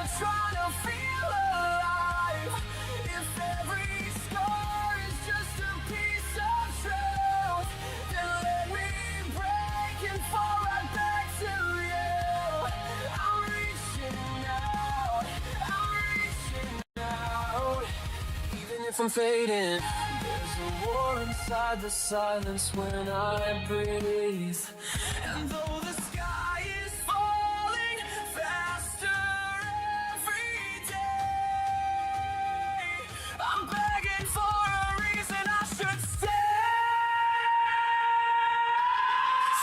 but trying to feel alive. If every scar is just a piece of truth, then let me break and fall right back to you. I'm reaching out, even if I'm fading. There's a war inside the silence when I breathe. And though the sky is falling faster every day, I'm begging for a reason I should stay.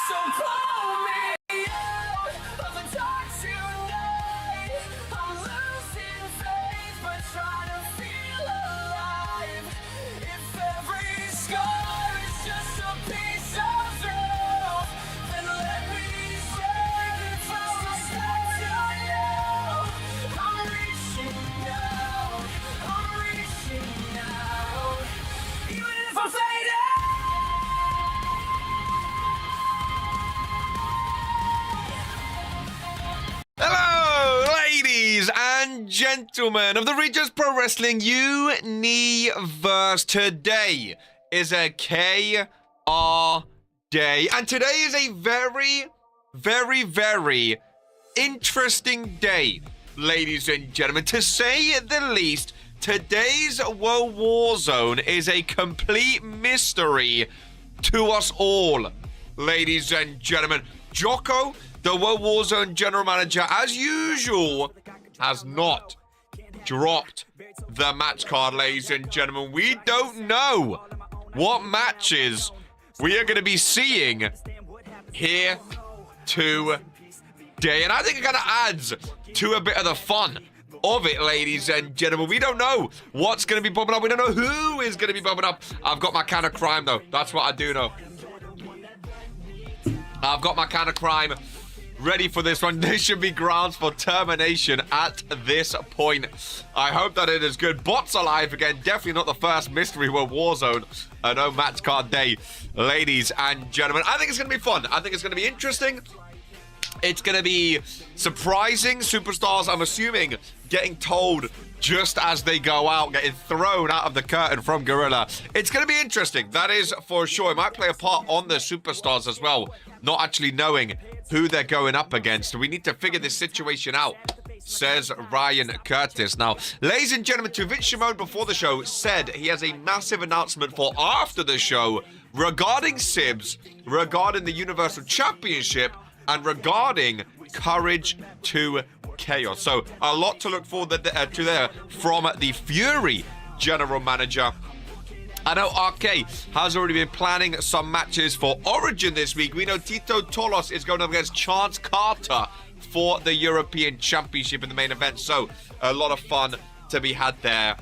So pull me out of the dark tonight. I'm losing faith but trying to feel alive. If every scar is just a piece of truth, then let me break and fall back to you. I'm reaching out, even if I'm fading. Hello, ladies and gentlemen of the Regents Pro Wrestling Universe. Today is a KR day, and today is a very, very, very interesting day, ladies and gentlemen. To say the least, today's World War Zone is a complete mystery to us all, ladies and gentlemen. Jocko, the World War Zone General Manager, as usual, has not dropped the match card, ladies and gentlemen. We don't know what matches we are going to be seeing here today. And I think it kind of adds to a bit of the fun of it, ladies and gentlemen. We don't know what's going to be popping up. We don't know who is going to be popping up. I've got my can of crime, though. That's what I do know. I've got my can of crime ready for this one. There should be grounds for termination at this point. I hope that it is good. Bots alive again. Definitely not the first Mystery World War Zone. No match card day, ladies and gentlemen. I think it's going to be fun. I think it's going to be interesting. It's going to be surprising. Superstars, I'm assuming, getting told just as they go out, getting thrown out of the curtain from Gorilla. It's going to be interesting. That is for sure. It might play a part on the superstars as well, not actually knowing who they're going up against. We need to figure this situation out, says Ryan Curtis. Now, ladies and gentlemen, Vince Shimon before the show said he has a massive announcement for after the show regarding Sibs, regarding the Universal Championship, and regarding Courage to Chaos. So a lot to look forward to there from the Fury general manager. I know RK has already been planning some matches for Origin this week. We know Tito Tolos is going up against Chance Carter for the European Championship in the main event. So a lot of fun to be had there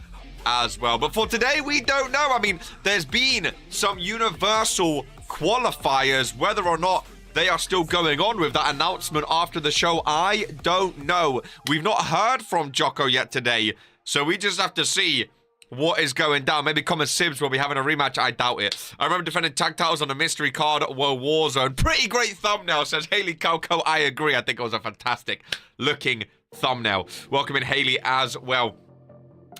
as well. But for today, we don't know. I mean, there's been some Universal qualifiers. Whether or not they are still going on with that announcement after the show, I don't know. We've not heard from Jocko yet today, so we just have to see what is going down. Maybe Common Sibs will be having a rematch. I doubt it. I remember defending tag titles on the mystery card World War Zone. Pretty great thumbnail, says Haley Coco. I agree. I think it was a fantastic looking thumbnail. Welcome in Haley as well.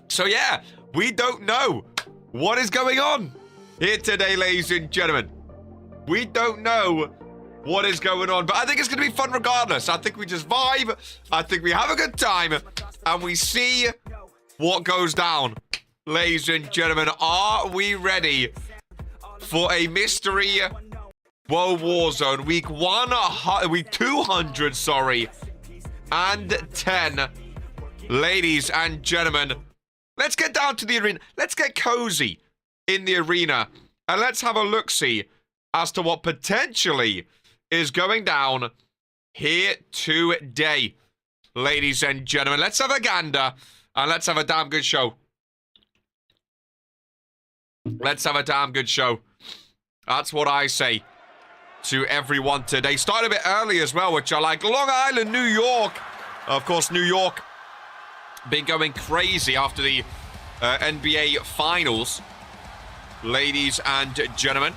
So yeah, we don't know what is going on here today, ladies and gentlemen. We don't know what is going on, but I think it's going to be fun regardless. I think we just vibe. I think we have a good time, and we see what goes down. Ladies and gentlemen, are we ready for a mystery World War Zone week 200, and 10? Ladies and gentlemen, let's get down to the arena. Let's get cozy in the arena, and let's have a look-see as to what potentially is going down here today. Ladies and gentlemen, let's have a gander, and let's have a damn good show. Let's have a damn good show. That's what I say to everyone today. Started a bit early as well, which I like. Long Island, New York. Of course, New York been going crazy after the NBA Finals. Ladies and gentlemen,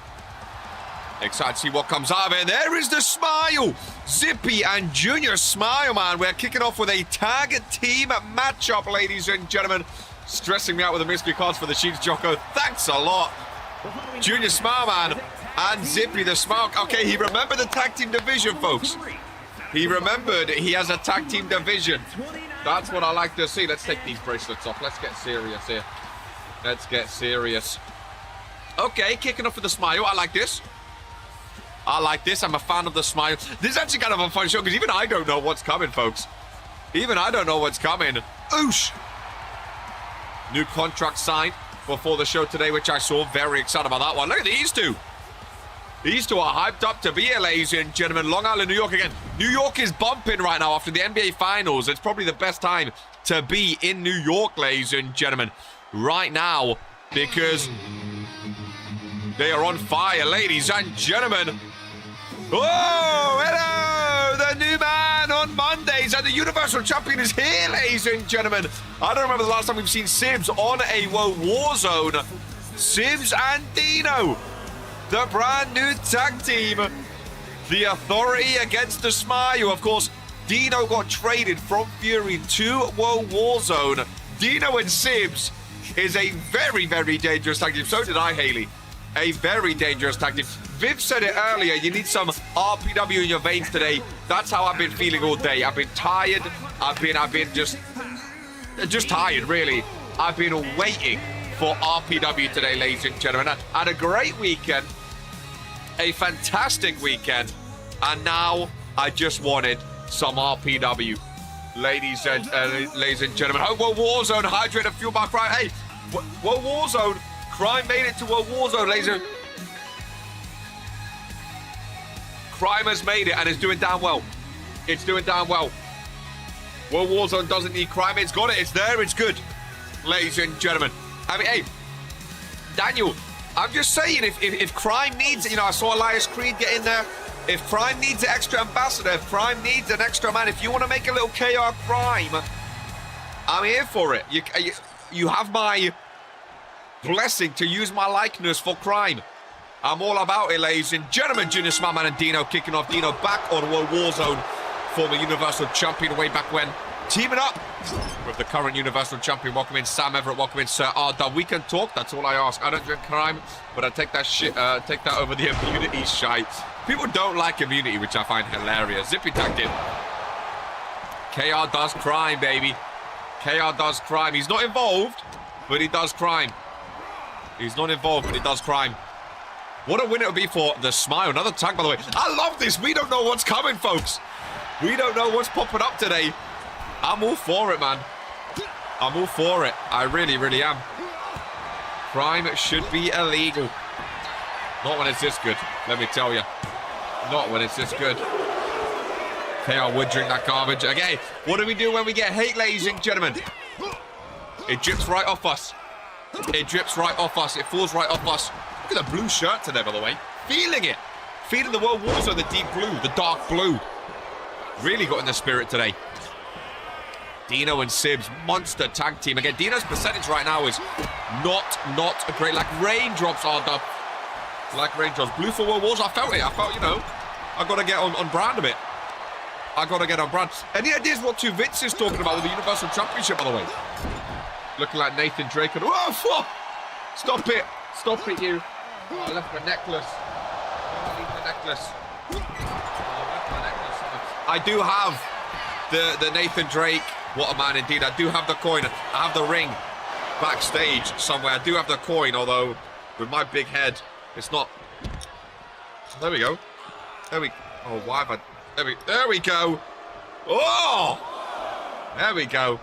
Excited to see what comes out of it. There is the smile. Zippy and Junior Smile, man. We're kicking off with a tag team matchup, ladies and gentlemen. Stressing me out with the mystery cards for the Sheets, Jocko. Thanks a lot. Junior Smile, man. And Zippy the Smile. Okay, he remembered the tag team division, folks. He remembered he has a tag team division. That's what I like to see. Let's take these bracelets off. Let's get serious here. Let's get serious. Okay, kicking off with the smile. I like this. I like this. I'm a fan of the smile. This is actually kind of a fun show because even I don't know what's coming, folks. Even I don't know what's coming. Oosh! New contract signed before the show today, which I saw. Very excited about that one. Look at these two. These two are hyped up to be here, ladies and gentlemen. Long Island, New York again. New York is bumping right now after the NBA Finals. It's probably the best time to be in New York, ladies and gentlemen, right now, because they are on fire, ladies and gentlemen. Oh, hello! The new man on Mondays, and the Universal Champion is here, ladies and gentlemen. I don't remember the last time we've seen Sibs on a Warzone. Sibs and Dino, the brand new tag team. The Authority against the Smile. Of course, Dino got traded from Fury to Warzone. Dino and Sibs is a very, very dangerous tag team. So did I, Haley. A very dangerous tag team. Viv said it earlier, you need some RPW in your veins today. That's how I've been feeling all day. I've been tired. I've been just tired, really. I've been waiting for RPW today, ladies and gentlemen. I had a great weekend. A fantastic weekend. And now I just wanted some RPW. Ladies and gentlemen. Oh, well, Warzone, hydrate and fuel back right. Hey, well, Warzone. Crime made it to a Warzone, ladies and Crime has made it and is doing damn well. It's doing damn well. Well, Warzone doesn't need Crime. It's got it. It's there. It's good. Ladies and gentlemen. I mean, hey, Daniel, I'm just saying, if Crime needs it, you know, I saw Elias Creed get in there. If Crime needs an extra ambassador, if Crime needs an extra man, if you want to make a little KR Crime, I'm here for it. You have my blessing to use my likeness for Crime. I'm all about it, ladies and gentlemen. Junior Smartman and Dino kicking off. Dino back on Warzone, former Universal Champion way back when. Teaming up with the current Universal Champion. Welcome in Sam Everett. Welcome in Sir Arda. We can talk. That's all I ask. I don't drink Crime, but I take that shit. Take that over the immunity shite. People don't like immunity, which I find hilarious. Zippy tagged in. KR does Crime, baby. KR does Crime. He's not involved, but he does Crime. He's not involved, but he does Crime. What a win it would be for the Smile. Another tag, by the way. I love this. We don't know what's coming, folks. We don't know what's popping up today. I'm all for it, man. I'm all for it. I really, really am. Crime should be illegal. Not when it's this good, let me tell you. Not when it's this good. KR would drink that garbage. Okay, what do we do when we get hate, ladies and gentlemen? It drips right off us. It drips right off us. It falls right off us. Look at the blue shirt today, by the way. Feeling it. Feeling the World War Zone, the deep blue, the dark blue. Really got in the spirit today. Dino and Sibs, monster tag team. Again, Dino's percentage right now is not great. Like raindrops are the... Like raindrops. Blue for World Wars. I felt it. I felt, you know, I got to get on brand a bit. I got to get on brand. Any ideas what two Vince is talking about with the Universal Championship, by the way? Looking like Nathan Drake. And, oh, stop it. Stop it, you. Oh, I left my necklace. I need my necklace. Oh, I left my necklace. I do have the Nathan Drake. What a man indeed. I do have the coin. I have the ring backstage somewhere. I do have the coin, although with my big head, it's not. There we go. Oh, why have I... There we go. Oh! There we go.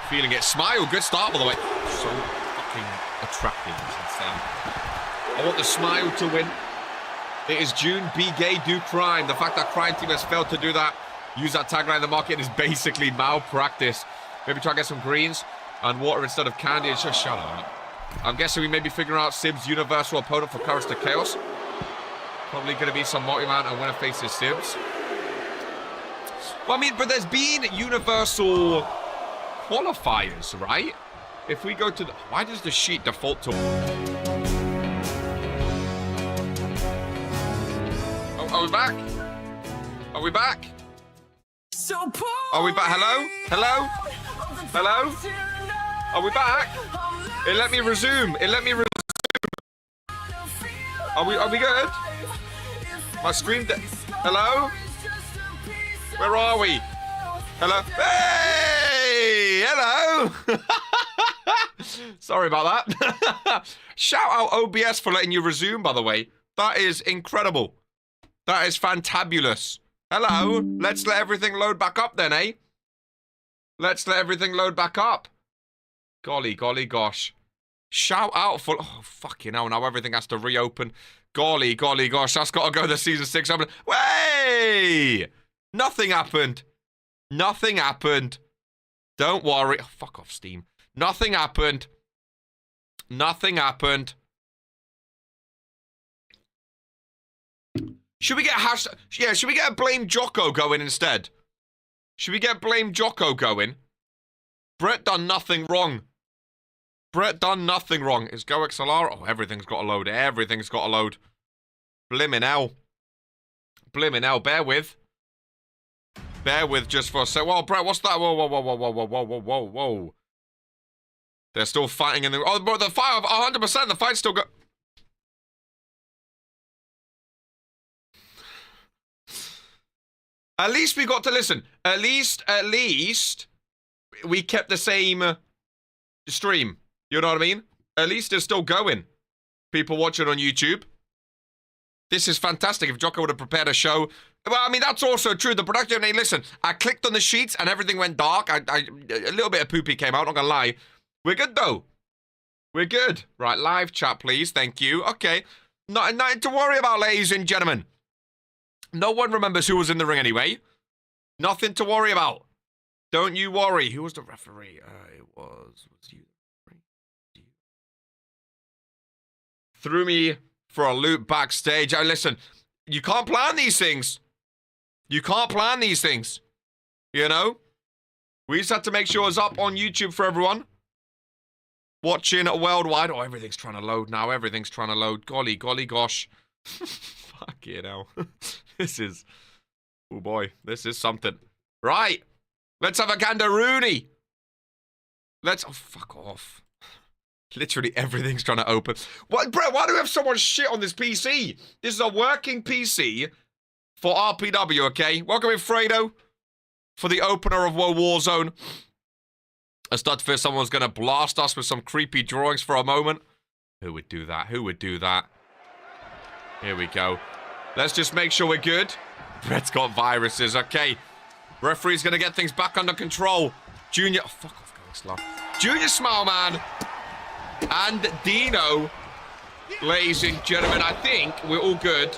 Feeling it. Smile. Good start, by the way. So fucking attractive. It's insane. I want the Smile to win. It is June. Be gay, do crime. The fact that Crime Team has failed to do that, use that tagline in the market, is basically malpractice. Maybe try to get some greens and water instead of candy. It's just shut up. I'm guessing we may be figuring out Sibs' universal opponent for Courage to Chaos. Probably going to be some multi-man and winner faces Sibs. Well, I mean, but there's been universal qualifiers, right? If we go to the... Why does the sheet default to... we back? Are we back? So Are we back? Hello? Hello? Hello? Are we back? It let me resume. It let me resume. Are we good? My stream. Hello? Where are we? Hello? Hey! Hello! Sorry about that. Shout out OBS for letting you resume, by the way. That is incredible. That is fantabulous. Hello? Let's let everything load back up then, eh? Let's let everything load back up. Golly, golly, gosh. Shout out for... Oh, fucking hell. Now everything has to reopen. Golly, golly, gosh. That's got to go to season 6. Way! Nothing happened. Nothing happened. Don't worry. Oh, fuck off, Steam. Nothing happened. Nothing happened. Should we get hashtag... Yeah, should we get a Blame Jocko going instead? Should we get Blame Jocko going? Brett done nothing wrong. Brett done nothing wrong. Is GoXLR? Oh, everything's got to load. Everything's got to load. Blimmin' hell. Blimmin' hell. Bear with. Bear with just for a sec. Whoa, Brett, what's that? Whoa, whoa, whoa, whoa, whoa, whoa, whoa, whoa, whoa, whoa. They're still fighting in the... Oh, but the fight, 100%, the fight's still go... At least we got to listen. At least, we kept the same stream. You know what I mean? At least it's still going. People watching on YouTube. This is fantastic. If Jocko would have prepared a show... Well, I mean, that's also true. The production... Hey, listen, I clicked on the sheets and everything went dark. A little bit of poopy came out, not gonna lie. We're good, though. We're good. Right, live chat, please. Thank you. Okay. Nothing to worry about, ladies and gentlemen. No one remembers who was in the ring anyway. Nothing to worry about. Don't you worry. Who was the referee? It was you. Threw me for a loop backstage. Oh, listen, you can't plan these things. You can't plan these things. You know? We just had to make sure it's up on YouTube for everyone. Watching worldwide. Oh, everything's trying to load now. Everything's trying to load. Golly, golly, gosh. Fucking hell. This is... Oh, boy. This is something. Right. Let's have a Gandaroony. Let's... Oh, fuck off. Literally everything's trying to open. What, Brett, why do we have so much shit on this PC? This is a working PC for RPW, okay? Welcome in, Fredo, for the opener of Warzone. I started to fear someone was going to blast us with some creepy drawings for a moment. Who would do that? Who would do that? Here we go. Let's just make sure we're good. Brett's got viruses, okay. Referee's going to get things back under control. Junior... Oh, fuck off, going slow. Junior Smile Man and Dino, ladies and gentlemen, I think we're all good.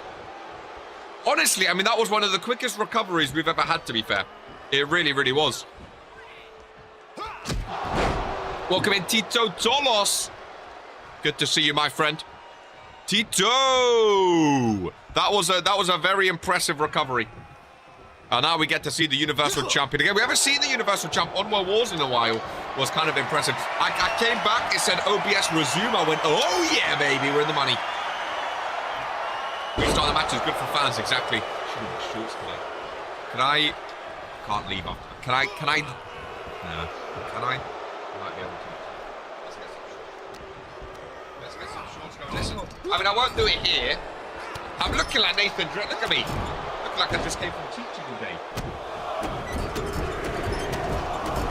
Honestly, I mean, that was one of the quickest recoveries we've ever had, to be fair. It really, really was. Welcome in, Tito Tolos. Good to see you, my friend. Tito! That was a very impressive recovery. And now we get to see the Universal Champion again. We haven't seen the Universal Champ on World Wars in a while. Was kind of impressive. I came back, it said OBS resume. I went, oh yeah, baby, we're in the money. Restart the match is good for fans, exactly. Can I? Can't leave after. Can I? No. Can I? I might be able to. Let's get some shorts going. Listen, I mean, I won't do it here. I'm looking like Nathan Drake. Look at me. Look like I just came from teaching today.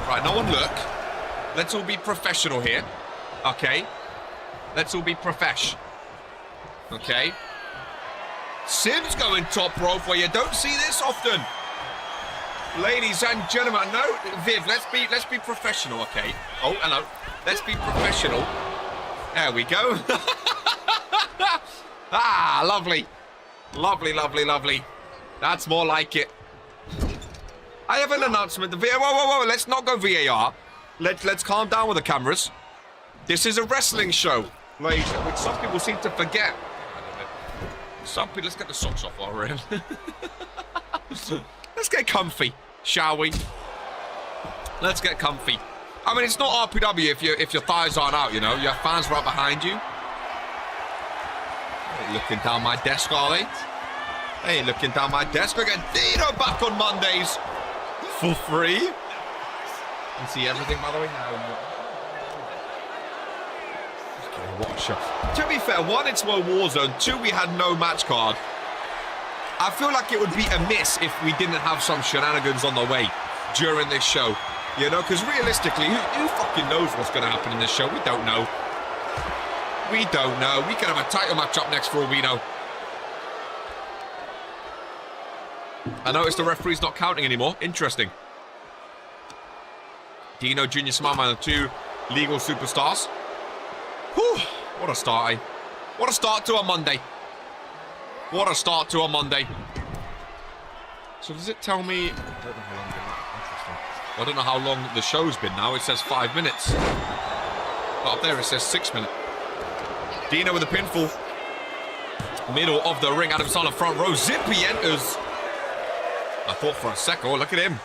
Right, no one look. Let's all be professional here. Okay. Let's all be profesh. Okay. Sim's going top rope where you don't see this often. Ladies and gentlemen, no, Viv, let's be professional, okay? Oh, hello. Let's be professional. There we go. Ah, lovely. Lovely, lovely, lovely. That's more like it. I have an announcement. Whoa. Let's not go VAR. Let's calm down with the cameras. This is a wrestling show, ladies, which some people seem to forget. Some people, let's get the socks off while we're in. Let's get comfy, shall we? Let's get comfy. I mean, it's not RPW if your thighs aren't out, you know. Your fans right behind you. They're looking down my desk, are they? Hey, looking down my desk. We get Dino back on Mondays for free. You can see everything, by the way. Okay, what a show. To be fair, one, it's more Warzone. Two, we had no match card. I feel like it would be amiss if we didn't have some shenanigans on the way during this show. You know, because realistically, who fucking knows what's going to happen in this show? We don't know. We don't know. We could have a title match up next for all we know. I noticed the referee's not counting anymore. Interesting. Dino, Junior Smileman, the two legal superstars. Whew, what a start, eh? What a start to a Monday. What a start to a Monday. So does it tell me... I don't know how long the show's been now. It says 5 minutes. Up there it says 6 minutes. Dino with a pinfall. Middle of the ring. Adam Sandler front row. Zippy enters. I thought for a second, oh, look at him.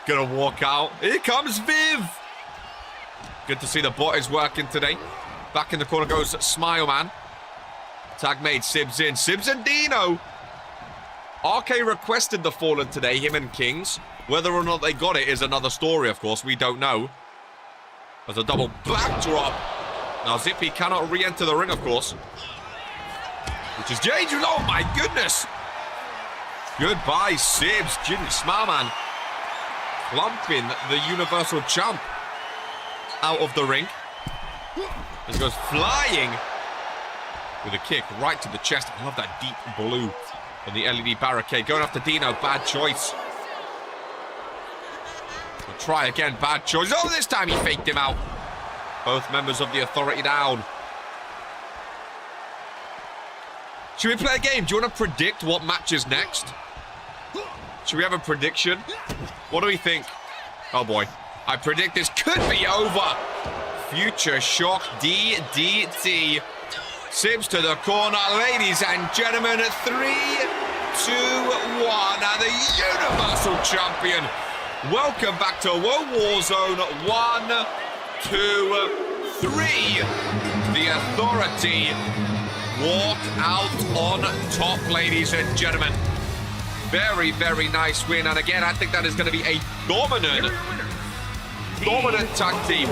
Gonna walk out. Here comes Viv. Good to see the bot is working today. Back in the corner goes Smile Man. Tag made, Sibs in. Sibs and Dino. RK requested the Fallen today, him and Kings. Whether or not they got it is another story, of course. We don't know. There's a double backdrop. Now Zippy cannot re-enter the ring, of course. Which is dangerous. Oh, my goodness. Goodbye, Sibs. Jimmy Smileman clumping the Universal Champ out of the ring. This goes flying with a kick right to the chest. I love that deep blue on the LED barricade. Going after Dino. Bad choice. We'll try again. Bad choice. Oh, this time he faked him out. Both members of the Authority down. Should we play a game? Do you want to predict what match is next? Should we have a prediction? What do we think? Oh boy. I predict this could be over. Future Shock DDT. Sibs to the corner. Ladies and gentlemen, 3, 2, 1. And the Universal Champion. Welcome back to Warzone 1, 2, 3. The Authority walk out on top, ladies and gentlemen. Very, very nice win. And again, I think that is going to be a dominant tag team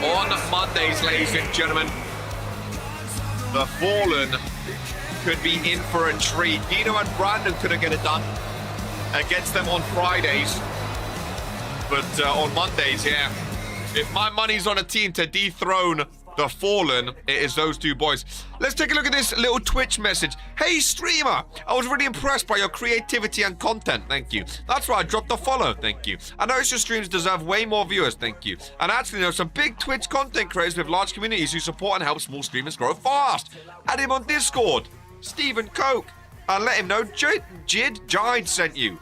on Mondays, ladies and gentlemen. The Fallen could be in for a treat. Dino and Brandon couldn't get it done against them on Fridays. But on Mondays, yeah. If my money's on a team to dethrone the Fallen, it is those two boys. Let's take a look at this little Twitch message. Hey, streamer. I was really impressed by your creativity and content. Thank you. That's right. I dropped a follow. Thank you. I noticed your streams deserve way more viewers. Thank you. And actually, know some big Twitch content creators with large communities who support and help small streamers grow fast. Add him on Discord. Stephen Coke. And let him know Jide sent you.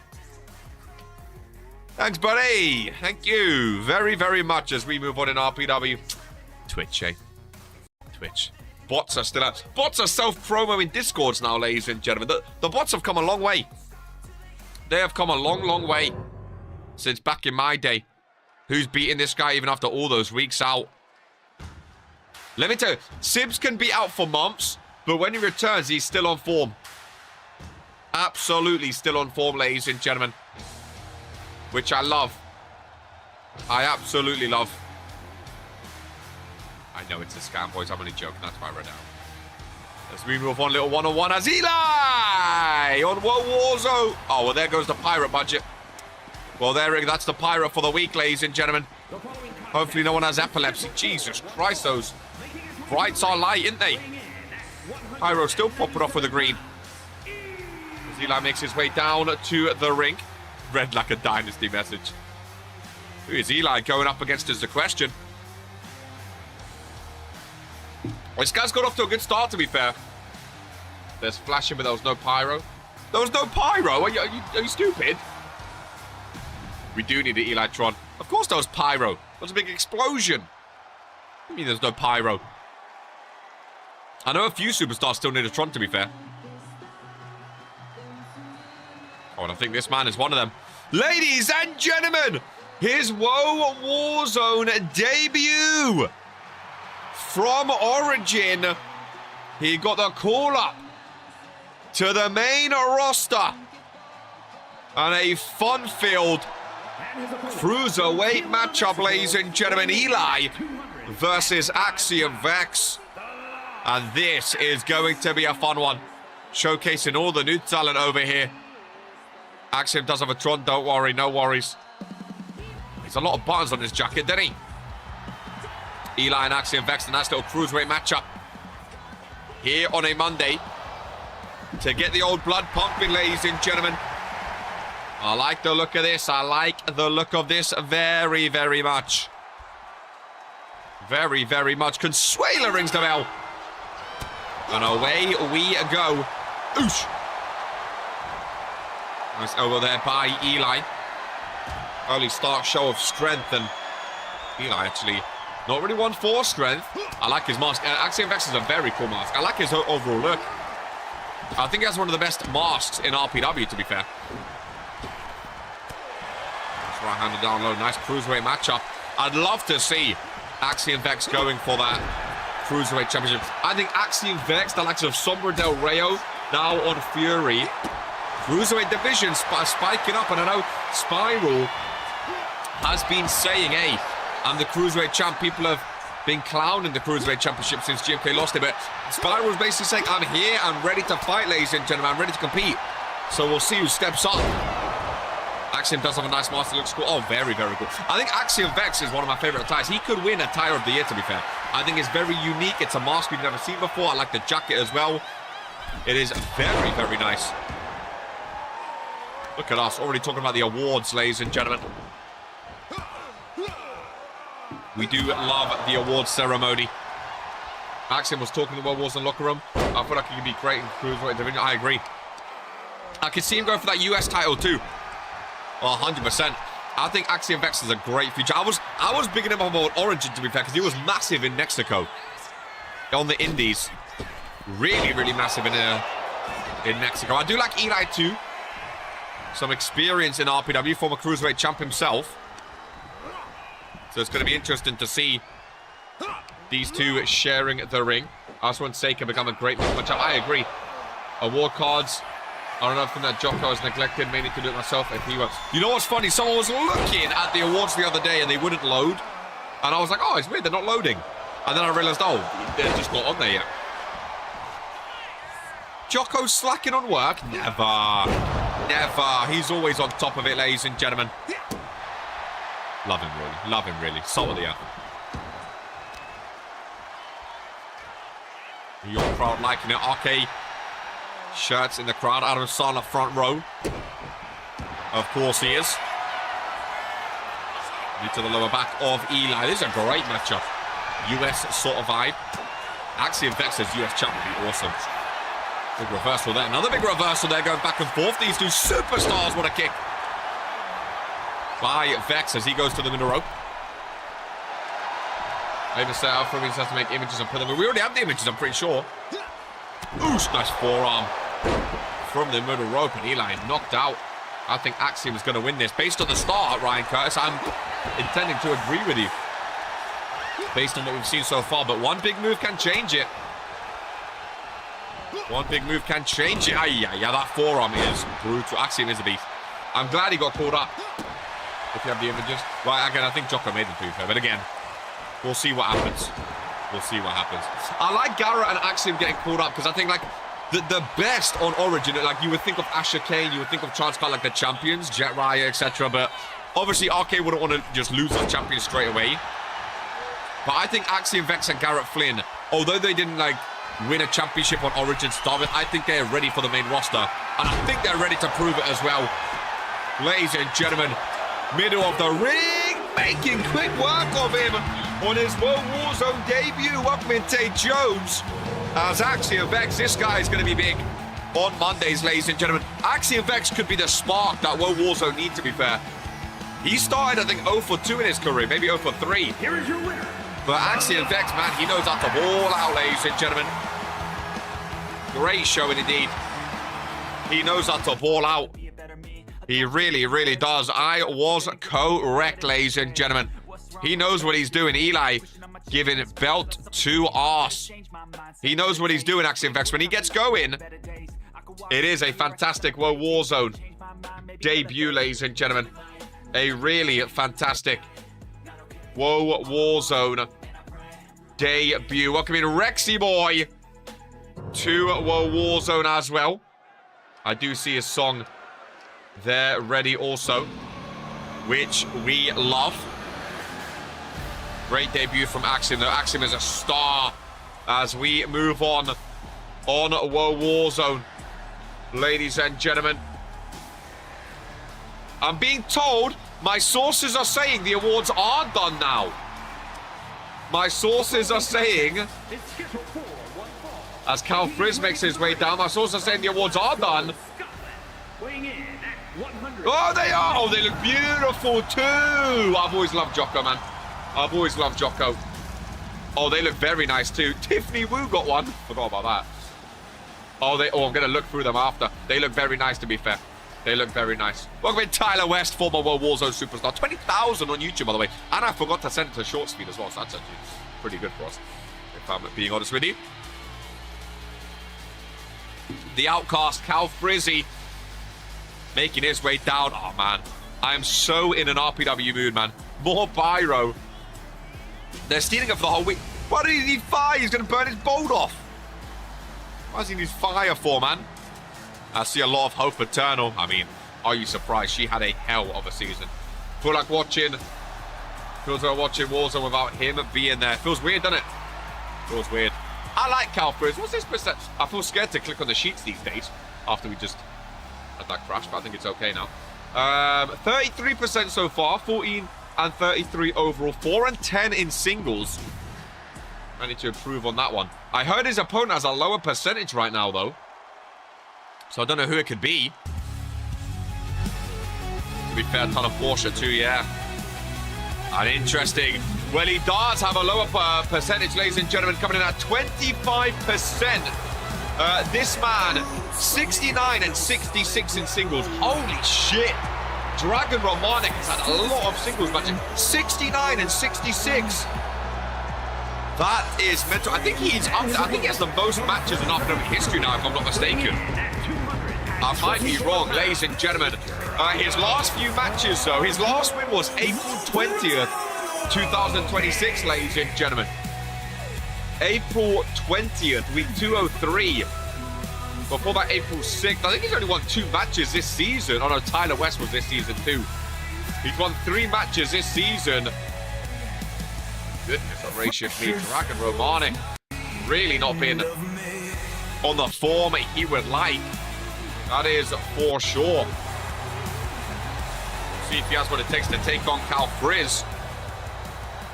Thanks, buddy. Thank you very, very much as we move on in RPW. Twitch, eh? Twitch. Bots are still out. Bots are self-promoing Discords now, ladies and gentlemen. The bots have come a long way. They have come a long, long way since back in my day. Who's beating this guy even after all those weeks out? Let me tell you, Sibs can be out for months, but when he returns, he's still on form. Absolutely still on form, ladies and gentlemen. Which I love. I absolutely love. I know it's a scam, boys. I'm only joking. That's why I read out. As we move on, little one-on-one as Eli on Warzone. Oh, well, there goes the pirate budget. Well, that's the pirate for the week, ladies and gentlemen. Hopefully no one has epilepsy. Jesus Christ, those brights are light, isn't they? Pyro still popping off with the green. As Eli makes his way down to the ring. Read like a dynasty message. Who is Eli going up against is the question. Well, this guy's got off to a good start, to be fair. There's flashing, but there was no pyro. There was no pyro? Are you stupid? We do need an Eli-tron. Of course there was pyro. There was a big explosion. What do you mean there's no pyro? I know a few superstars still need a Tron, to be fair. Oh, and I think this man is one of them. Ladies and gentlemen, his Warzone debut. From Origin, he got the call-up to the main roster. And a fun-filled cruiserweight matchup, ladies and gentlemen. Eli versus Axiom Vex. And this is going to be a fun one. Showcasing all the new talent over here. Axiom does have a Tron, don't worry, no worries. There's a lot of buttons on this jacket, didn't he? Eli and Axiom Vex, a nice little cruiserweight matchup. Here on a Monday. To get the old blood pumping, ladies and gentlemen. I like the look of this. I like the look of this very, very much. Very, very much. Consuela rings the bell. And away we go. Oosh. Nice elbow there by Eli. Early start show of strength, and Eli actually not really one for strength. I like his mask. Axiom Vex is a very cool mask. I like his overall look. I think he has one of the best masks in RPW, to be fair. Just right-handed down low. Nice cruiserweight matchup. I'd love to see Axiom Vex going for that cruiserweight championship. I think Axiom Vex, the likes of Sombra Del Rayo, now on Fury. Cruiserweight division spiking up, and I know Spiral has been saying, hey, I'm the cruiserweight champ. People have been clowning the cruiserweight championship since GMK lost it, but Spiral was basically saying, I'm here, I'm ready to fight, ladies and gentlemen, I'm ready to compete. So we'll see who steps up. Axiom does have a nice mask, looks cool. Oh, very, very good. I think Axiom Vex is one of my favorite attires. He could win attire of the year, to be fair. I think it's very unique. It's a mask we've never seen before. I like the jacket as well. It is very, very nice. Look at us, already talking about the awards, ladies and gentlemen. We do love the awards ceremony. Axiom was talking the World Wars in the locker room. I feel like he could be great in cruiserweight division. I agree. I could see him going for that US title too. 100%. I think Axiom Vex is a great future. I was bigging him up about Origin, to be fair, because he was massive in Mexico. On the Indies. Really, really massive in Mexico. I do like Eli too. Some experience in RPW, former cruiserweight champ himself. So it's going to be interesting to see these two sharing the ring. I just want Seika become a great matchup. I agree. Award cards. I don't know if that Jocko has neglected. Maybe to do it myself if he was. You know what's funny? Someone was looking at the awards the other day and they wouldn't load. And I was like, oh, it's weird. They're not loading. And then I realized, oh, they're just not on there yet. Jocko's slacking on work? Never. Never. He's always on top of it, ladies and gentlemen. Love him, really. Love him, really. Salt of the earth. Your crowd liking it. RK shirts in the crowd. Adam Sala front row. Of course he is. Knee to the lower back of Eli. This is a great matchup. US sort of vibe. Axiom Vex as US champ would be awesome. Big reversal there. Another big reversal there going back and forth. These two superstars. What a kick. By Vex as he goes to the middle rope. Maybe set out for me has to make images and put them in. We already have the images, I'm pretty sure. Oosh, nice forearm from the middle rope, and Eli knocked out. I think Axiom is going to win this. Based on the start, Ryan Curtis, I'm intending to agree with you. Based on what we've seen so far, but one big move can change it. One big move can change it. Yeah, that forearm is brutal. Axiom is a beast. I'm glad he got called up. If you have the images. Right, again, I think Jocko made them too fair, but again, we'll see what happens. We'll see what happens. I like Garrett and Axiom getting called up because I think, like, the best on Origin, like, you would think of Asher Kane, you would think of Charles Scott, like the champions, Jet Raya, etc. But obviously, RK wouldn't want to just lose the champions straight away. But I think Axiom Vex and Garrett Flynn, although they didn't, like, win a championship on Origin start with, I think they're ready for the main roster. And I think they're ready to prove it as well. Ladies and gentlemen, middle of the ring, making quick work of him on his World Warzone debut. Welcome Tate Jones as Axiom Vex. This guy is going to be big on Mondays, ladies and gentlemen. Axiom Vex could be the spark that World Warzone need, to be fair. He started, I think, 0 for 2 in his career, maybe 0 for 3. Here is your winner. But Axiom Vex, man, he knows how to ball out, ladies and gentlemen. Great showing indeed. He knows how to ball out. He really, really does. I was correct, ladies and gentlemen. He knows what he's doing. Eli giving belt to arse. He knows what he's doing, Axiom Vex. When he gets going, It is a fantastic Woe Warzone debut, ladies and gentlemen. A really fantastic Woe Warzone debut. Welcoming Rexy Boy to Woe Warzone as well. I do see a song there ready also, which we love. Great debut from Axim, though. Axim is a star as we move on Woe Warzone, ladies and gentlemen. I'm being told, my sources are saying the awards are done now. My sources are saying, as Cal Frizz makes his way down, my sources are saying the awards are done. Oh, they are! Oh, they look beautiful too! I've always loved Jocko, man. I've always loved Jocko. Oh, they look very nice too. Tiffany Wu got one. Forgot about that. Oh, I'm going to look through them after. They look very nice, to be fair. They look very nice. Welcome in Tyler West, former World Warzone superstar. 20,000 on YouTube, by the way. And I forgot to send it to short speed as well, so that's actually pretty good for us, if I'm being honest with you. The Outcast, Cal Frizzy, making his way down. Oh, man. I am so in an RPW mood, man. More Pyro. They're stealing it for the whole week. Why did he need fire? He's going to burn his bolt off. Why does he need fire for, man? I see a lot of Hope Eternal. I mean, are you surprised? She had a hell of a season. Feels like watching Warzone without him being there. Feels weird, doesn't it? Feels weird. I like Cal Frizz. What's this percent? I feel scared to click on the sheets these days after we just had that crash, but I think it's okay now. 33% so far, 14 and 33 overall, 4 and 10 in singles. I need to improve on that one. I heard his opponent has a lower percentage right now, though. So I don't know who it could be. To be fair, a ton of Porsche too, yeah. And interesting. Well, he does have a lower percentage, ladies and gentlemen, coming in at 25%. This man, 69 and 66 in singles. Holy shit. Dragon Romanik has had a lot of singles matches. 69 and 66. That is mental. I think he has the most matches in RPW history now, if I'm not mistaken. I might be wrong, ladies and gentlemen. His last few matches, though, his last win was April 20th, 2026, ladies and gentlemen. April 20th, week 203. Before that, April 6th. I think he's only won 2 matches this season. Oh no, Tyler West was this season too. He's won 3 matches this season. Goodness gracious me, Dragon Romanik really not been on the form he would like. That is for sure. See if he has what it takes to take on Cal Frizz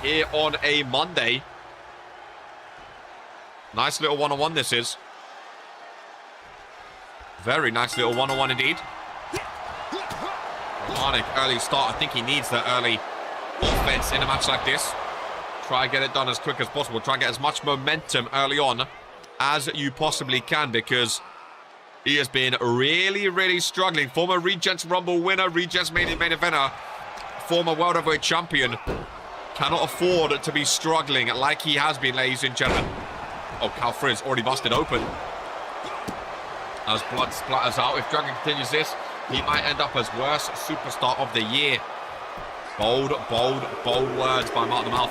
here on a Monday. Nice little one-on-one this is. Very nice little one-on-one indeed. Romanik, early start. I think he needs the early offense in a match like this. Try and get it done as quick as possible. Try and get as much momentum early on as you possibly can, because he has been really, really struggling. Former Regents Rumble winner, Regents main eventer, former World Heavyweight Champion. Cannot afford to be struggling like he has been, ladies and gentlemen. Oh, Cal Frizz already busted open. As blood splatters out. If Dragon continues this, he might end up as worst superstar of the year. Bold, bold, bold words by Mark the Mouth.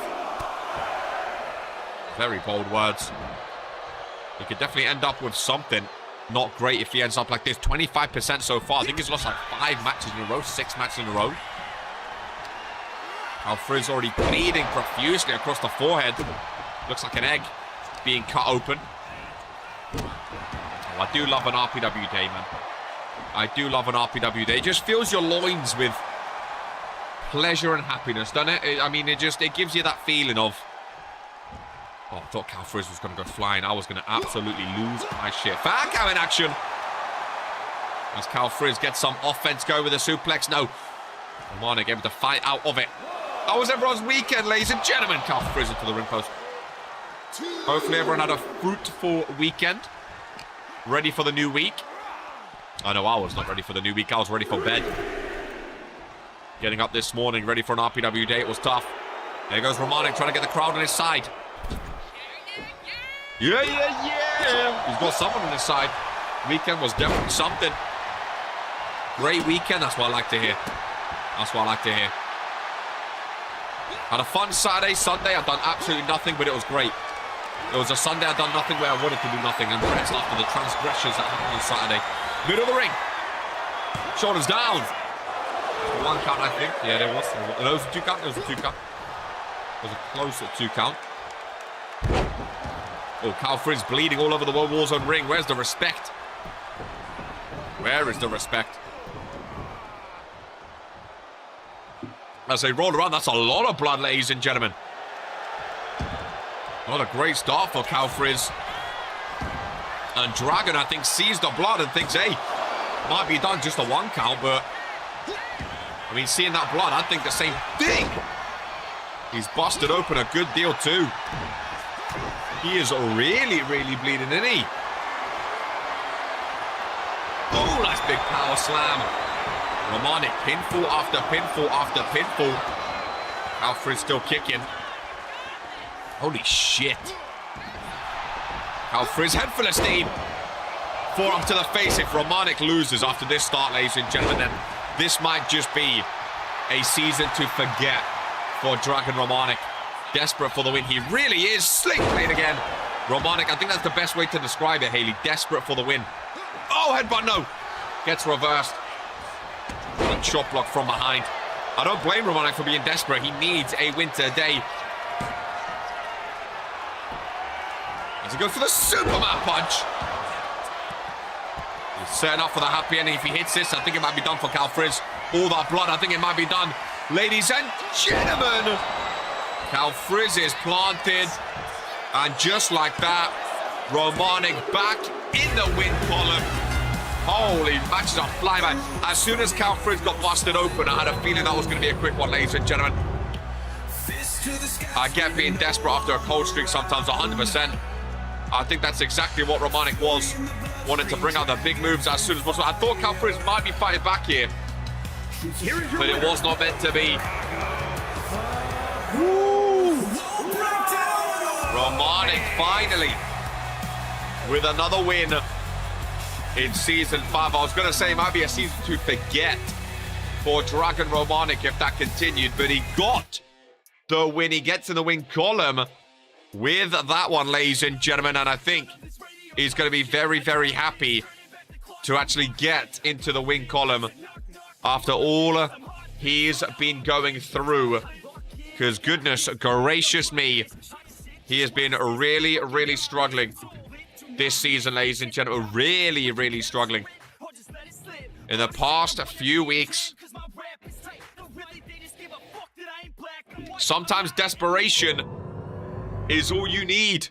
Very bold words. He could definitely end up with something not great if he ends up like this. 25% so far. I think he's lost like 5 matches in a row, 6 matches in a row. Cal Frizz already bleeding profusely across the forehead. Looks like an egg being cut open. Oh, I do love an RPW day, man. I do love an RPW day. It just fills your loins with pleasure and happiness, doesn't it? I mean, it gives you that feeling of... Oh, I thought Cal Frizz was going to go flying. I was going to absolutely lose my shit. Fan cam in action. As Cal Frizz gets some offense going with a suplex. No. Romanik able to fight out of it. That was everyone's weekend, ladies and gentlemen. Cal Frizz into the ring post. Hopefully everyone had a fruitful weekend. Ready for the new week. I know I was not ready for the new week. I was ready for bed. Getting up this morning, ready for an RPW day. It was tough. There goes Romanik trying to get the crowd on his side. Yeah. He's got someone on his side. Weekend was definitely something. Great weekend. That's what I like to hear. That's what I like to hear. Had a fun Saturday, Sunday. I've done absolutely nothing, but it was great. It was a Sunday I've done nothing where I wanted to do nothing, and rest after the transgressions that happened on Saturday. Middle of the ring. Shoulders down. One count, I think. Yeah, there was. There was a 2 count. There was a 2 count. There was a close 2 count. Oh, CAW Frizz bleeding all over the World Warzone ring. Where's the respect? Where is the respect? As they roll around, that's a lot of blood, ladies and gentlemen. Not a great start for CAW Frizz. And Dragon, I think, sees the blood and thinks, hey, might be done just a 1 count, but I mean, seeing that blood, I think the same thing. He's busted open a good deal, too. He is really, really bleeding, isn't he? Oh, that's big power slam. Romanic, pinfall after pinfall after pinfall. CAW Frizz still kicking. Holy shit. CAW Frizz head full of steam. Forearm to the face. If Romanic loses after this start, ladies and gentlemen, then this might just be a season to forget for Dragon Romanic. Desperate for the win. He really is. Sling blade again. Romanic, I think that's the best way to describe it, Haley. Desperate for the win. Oh, headbutt, no. Gets reversed. A chop block from behind. I don't blame Romanic for being desperate. He needs a win today. As he goes for the Superman punch. He's setting up for the happy ending. If he hits this, I think it might be done for CAW Frizz. All that blood, I think it might be done. Ladies and gentlemen, CAW Frizz is planted. And just like that, Romanic back in the win column. Holy, matches are flying by. As soon as CAW Frizz got busted open, I had a feeling that was going to be a quick one, ladies and gentlemen. I get being desperate after a cold streak sometimes, 100%. I think that's exactly what Romanic was. Wanted to bring out the big moves as soon as possible. I thought CAW Frizz might be fighting back here, but it was not meant to be. Woo! Romanic finally with another win in Season 5. I was going to say it might be a season to forget for Dragon Romanic if that continued, but he got the win. He gets in the win column with that one, ladies and gentlemen, and I think he's going to be very, very happy to actually get into the win column after all he's been going through, because goodness gracious me, he has been really, really struggling this season, ladies and gentlemen. Really, really struggling in the past few weeks. Sometimes desperation is all you need.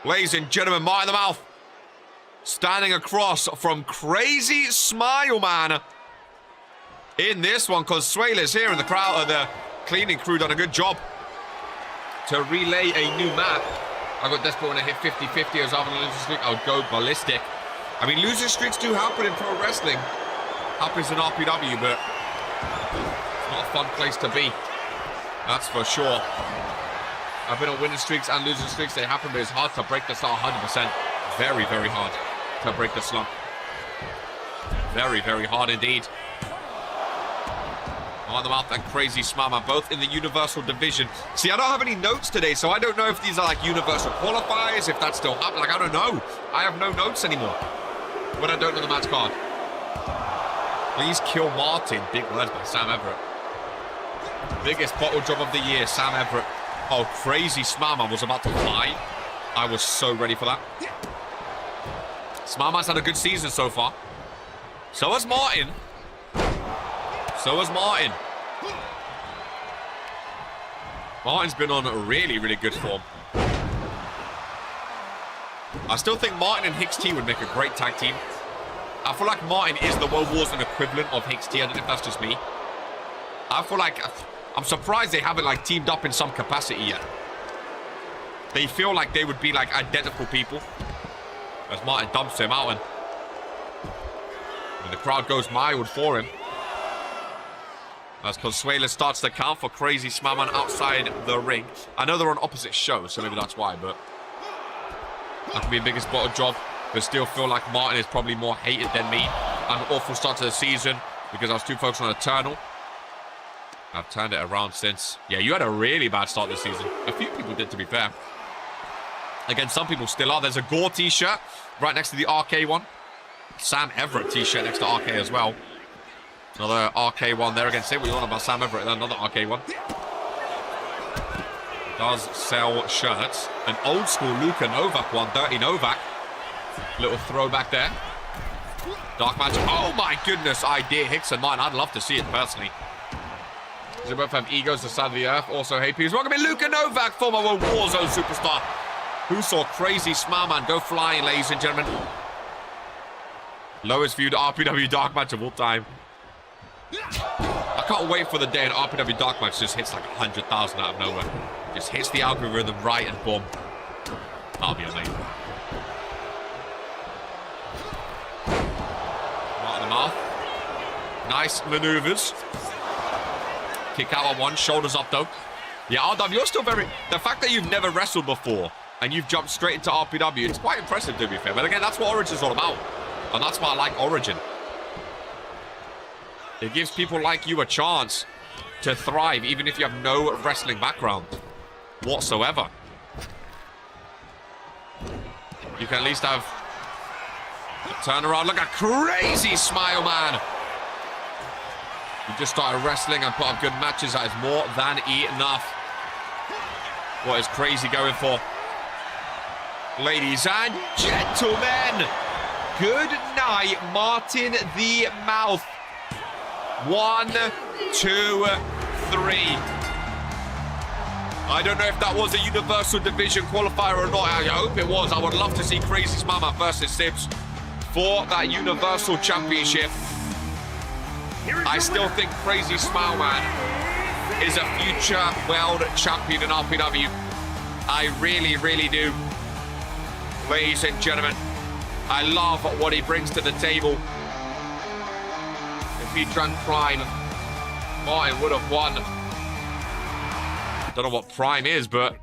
Ladies and gentlemen, Mark in the mouth. Standing across from Crazy Smile Man. In this one, Consuela's here in the crowd. The cleaning crew done a good job to relay a new map. I got desperate when I hit 50-50. I was having a losing streak. I would go ballistic. I mean, losing streaks do happen in pro wrestling. Happens in RPW, but it's not a fun place to be. That's for sure. I've been on winning streaks and losing streaks. They happen, but it's hard to break the slump 100%. Very, very hard to break the slump. Very, very hard indeed. On the mouth and Crazy Smile Man, both in the Universal Division. See, I don't have any notes today, so I don't know if these are like Universal qualifiers, if that's still happening. Like, I don't know. I have no notes anymore when I don't know the match card. Please kill Martin. Big words by Sam Everett. Biggest bottle job of the year, Sam Everett. Oh, Crazy Smile Man was about to fly. I was so ready for that. Smile Man's had a good season so far. So has Martin. So has Martin. Martin's been on a really, really good form. I still think Martin and Hicks T would make a great tag team. I feel like Martin is the World Warzone equivalent of Hicks T. I don't know if that's just me. I feel like I'm surprised they haven't like teamed up in some capacity yet. They feel like they would be like identical people. As Martin dumps him out and the crowd goes mild for him. As Consuela starts to count for Crazy Smile Man outside the ring. I know they're on opposite shows, so maybe that's why, but that could be the biggest bottle job but still feel like Martin is probably more hated than me. An awful start to the season because I was too focused on Eternal. I've turned it around since. Yeah, you had a really bad start this season. A few people did, to be fair. Again, some people still are. There's a Gore t-shirt right next to the RK one. Sam Everett t-shirt next to RK as well. Another RK one there. Again, say what you want about Sam Everett. Another RK one. Does sell shirts. An old school Luka Novak one. Dirty Novak. Little throwback there. Dark match. Oh my goodness. Idea Hickson. Mine. I'd love to see it personally. They both have egos the side of the earth. Also, hey, please welcome in Luka Novak, former Warzone superstar. Who saw Crazy Smile Man go flying, ladies and gentlemen. Lowest viewed RPW dark match of all time. I can't wait for the day an RPW dark match just hits like 100,000 out of nowhere. Just hits the algorithm right and boom. That'll be amazing. Right in the mouth. Nice maneuvers. Kick out at one, shoulders up though. Yeah, RW, you're still very... The fact that you've never wrestled before and you've jumped straight into RPW, it's quite impressive to be fair. But again, that's what Origin's all about. And that's why I like Origin. It gives people like you a chance to thrive, even if you have no wrestling background whatsoever. You can at least have a turnaround. Look at Crazy Smile Man. You just started wrestling and put up good matches. That is more than enough. What is Crazy going for? Ladies and gentlemen, good night, Martin the Mouth. 1, 2, 3. I don't know if that was a Universal Division qualifier or not. I hope it was. I would love to see Crazy Smile Man versus Sibs for that Universal Championship. I still think Crazy Smile Man is a future world champion in RPW. I really, really do. Ladies and gentlemen, I love what he brings to the table. If he drank Prime, Martin would have won. Don't know what Prime is, but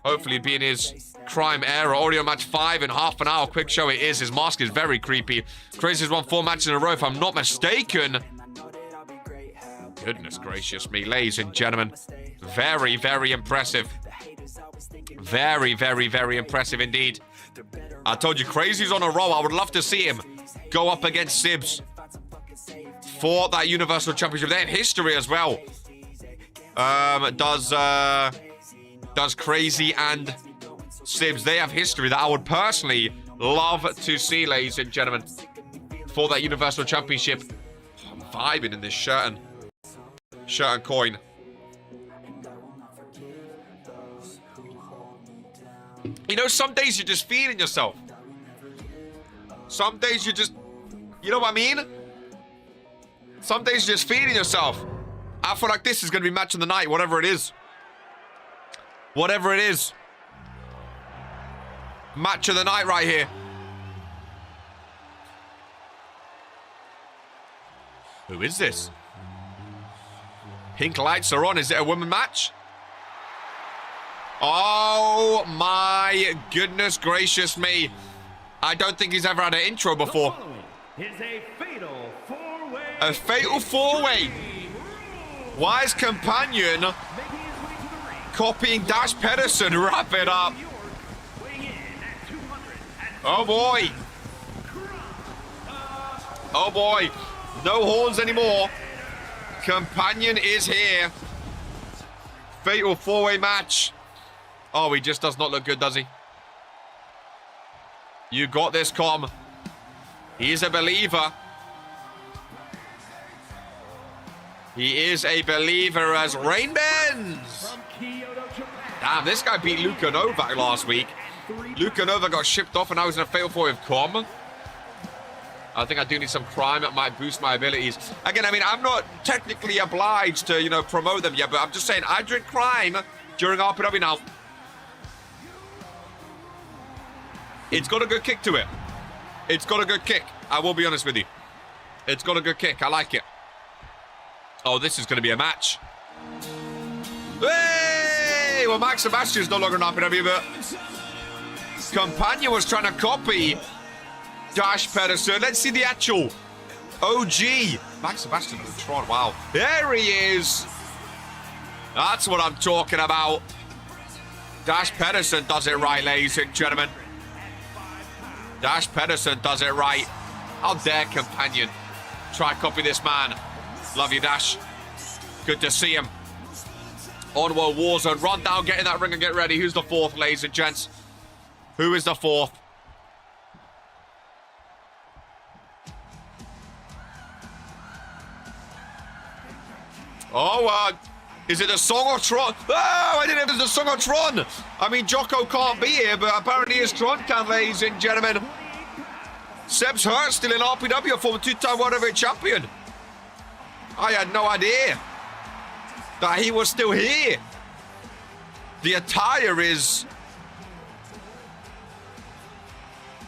hopefully being his Crime era. Audio match 5 in half an hour. Quick show it is. His mask is very creepy. Crazy's won 4 matches in a row, if I'm not mistaken. Goodness gracious me, ladies and gentlemen. Very, very impressive. Very, very, very impressive indeed. I told you, Crazy's on a roll. I would love to see him go up against Sibs for that Universal Championship. They have history as well. Does Crazy and Sibs, they have history that I would personally love to see, ladies and gentlemen, for that Universal Championship. I'm vibing in this shirt and coin. You know, some days you're just feeling yourself. Some days you just, you know what I mean? Some days you're just feeling yourself. I feel like this is going to be match of the night, whatever it is. Whatever it is. Match of the night right here. Who is this? Pink lights are on. Is it a women match? Oh my goodness gracious me. I don't think he's ever had an intro before. Is a fatal four-way. A fatal four-way. Wise companion copying Dash Pedersen. Wrap it up. Oh boy. Oh boy. No horns anymore. Companion is here. Fatal four-way match. Oh, he just does not look good, does he? You got this, Com. He's a believer. He is a believer as rain bends. Damn, this guy beat Luka Novak last week. Luka Novak got shipped off and I was in a fatal four with Com. I think I do need some crime that might boost my abilities. Again, I mean, I'm not technically obliged to, you know, promote them yet, but I'm just saying, I drink crime during RPW now. It's got a good kick to it. It's got a good kick. I will be honest with you. It's got a good kick. I like it. Oh, this is going to be a match. Hey! Well, Max Sebastian's no longer in RPW, but Companion was trying to copy Dash Pedersen. Let's see the actual OG. Max Sebastian Tron. Wow. There he is. That's what I'm talking about. Dash Pedersen does it right, ladies and gentlemen. Dash Pedersen does it right. How dare Companion try copy this man. Love you, Dash. Good to see him. Onward Warzone. Run down, get in that ring and get ready. Who's the fourth, ladies and gents? Who is the fourth? Oh, is it the Song of Tron? Oh, I didn't know if it was the Song of Tron. I mean, Jocko can't be here, but apparently his Tron can, ladies and gentlemen. Seb's Hurt still in RPW, former two-time World Heavyweight Champion. I had no idea that he was still here. The attire is...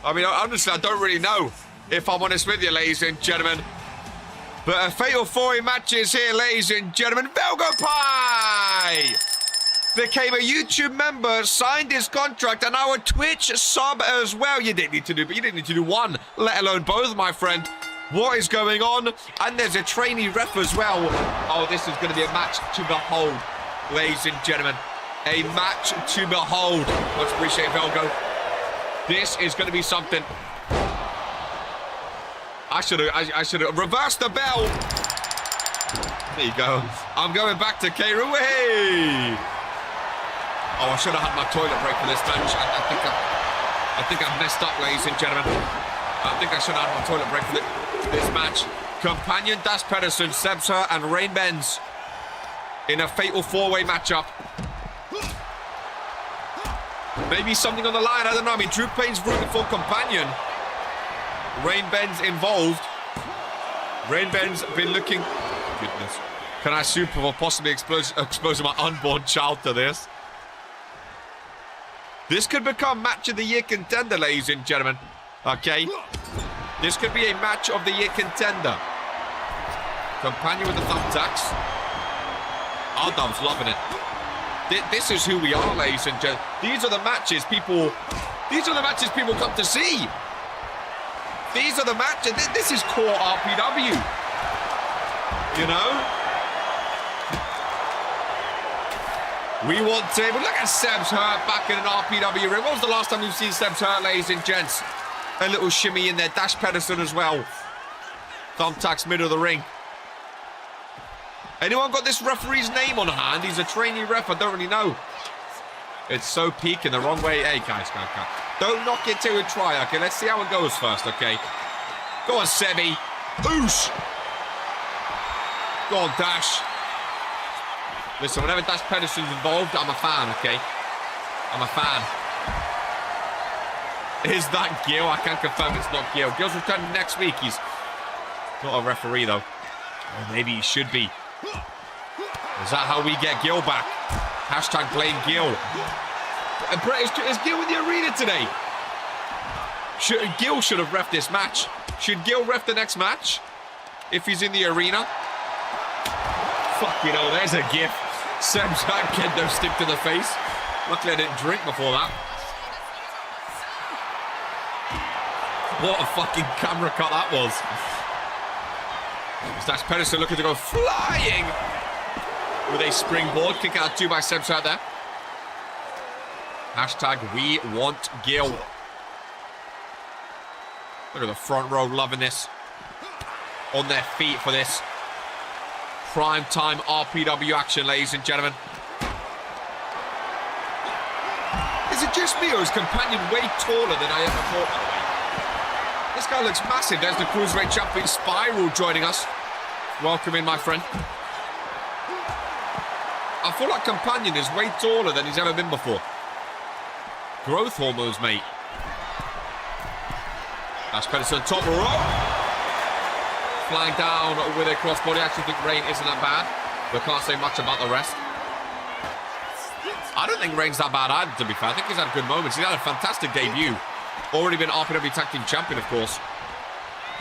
I mean, honestly, I don't really know, if I'm honest with you, ladies and gentlemen. But a fatal four-way match is here, ladies and gentlemen. Velgo Pie became a YouTube member, signed his contract, and now a Twitch sub as well. You didn't need to do one, let alone both, my friend. What is going on? And there's a trainee ref as well. Oh, this is going to be a match to behold, ladies and gentlemen. A match to behold. Much appreciate Velgo. This is going to be something. I should have reversed the bell. There you go. I'm going back to Keiru. Hey! Oh, I should have had my toilet break for this match. I think I've messed up, ladies and gentlemen. I think I should have had my toilet break for this match. Companion Dash Pedersen, Seb's Hurt, and Rain Benz in a fatal four-way matchup. Maybe something on the line. I don't know. I mean, Drew Payne's rooting for Companion. Rain Ben's involved. Rain Ben's been looking... Goodness. Can I sue for possibly exposing my unborn child to this? This could become match of the year contender, ladies and gentlemen. Okay. This could be a match of the year contender. Companion with the thumbtacks. Adam's loving it. This is who we are, ladies and gentlemen. These are the matches people come to see. These are the matches. This is core RPW. You know? We want to... But look at Seb's Hurt back in an RPW ring. When was the last time you've seen Seb's Hurt, ladies and gents? A little shimmy in there. Dash Pedersen as well. Thumbtacks middle of the ring. Anyone got this referee's name on hand? He's a trainee ref. I don't really know. It's so peaking the wrong way. Hey, guys. Don't knock it till we try, okay? Let's see how it goes first, okay? Go on, Sebi. Oosh! Go on, Dash. Listen, whenever Dash Pedersen's involved, I'm a fan, okay? I'm a fan. Is that Gil? I can't confirm it's not Gil. Gil's returning next week. He's not a referee, though. Or maybe he should be. Is that how we get Gil back? Hashtag blame Gil. Is Gil in the arena today? Gil should have ref this match. Should Gil ref the next match? If he's in the arena? Fuck, you know, there's a gif. Seb's back, kendo stick to the face. Luckily I didn't drink before that. What a fucking camera cut that was. Dash Pedersen looking to go flying with a springboard. Kick out 2 by Seb's out there. Hashtag we want Gil. Look at the front row loving this. On their feet for this prime time RPW action, ladies and gentlemen. Is it just me or is Companion way taller than I ever thought, by the way? This guy looks massive. There's the Cruiserweight Champion Spiral joining us. Welcome in, my friend. I feel like Companion is way taller than he's ever been before. Growth hormones, mate. Dash Pedersen, top row. Flying down with a crossbody. I actually think Rain isn't that bad. We can't say much about the rest. I don't think Rain's that bad either, to be fair. I think he's had good moments. He's had a fantastic debut. Already been RPW Tag Team Champion, of course.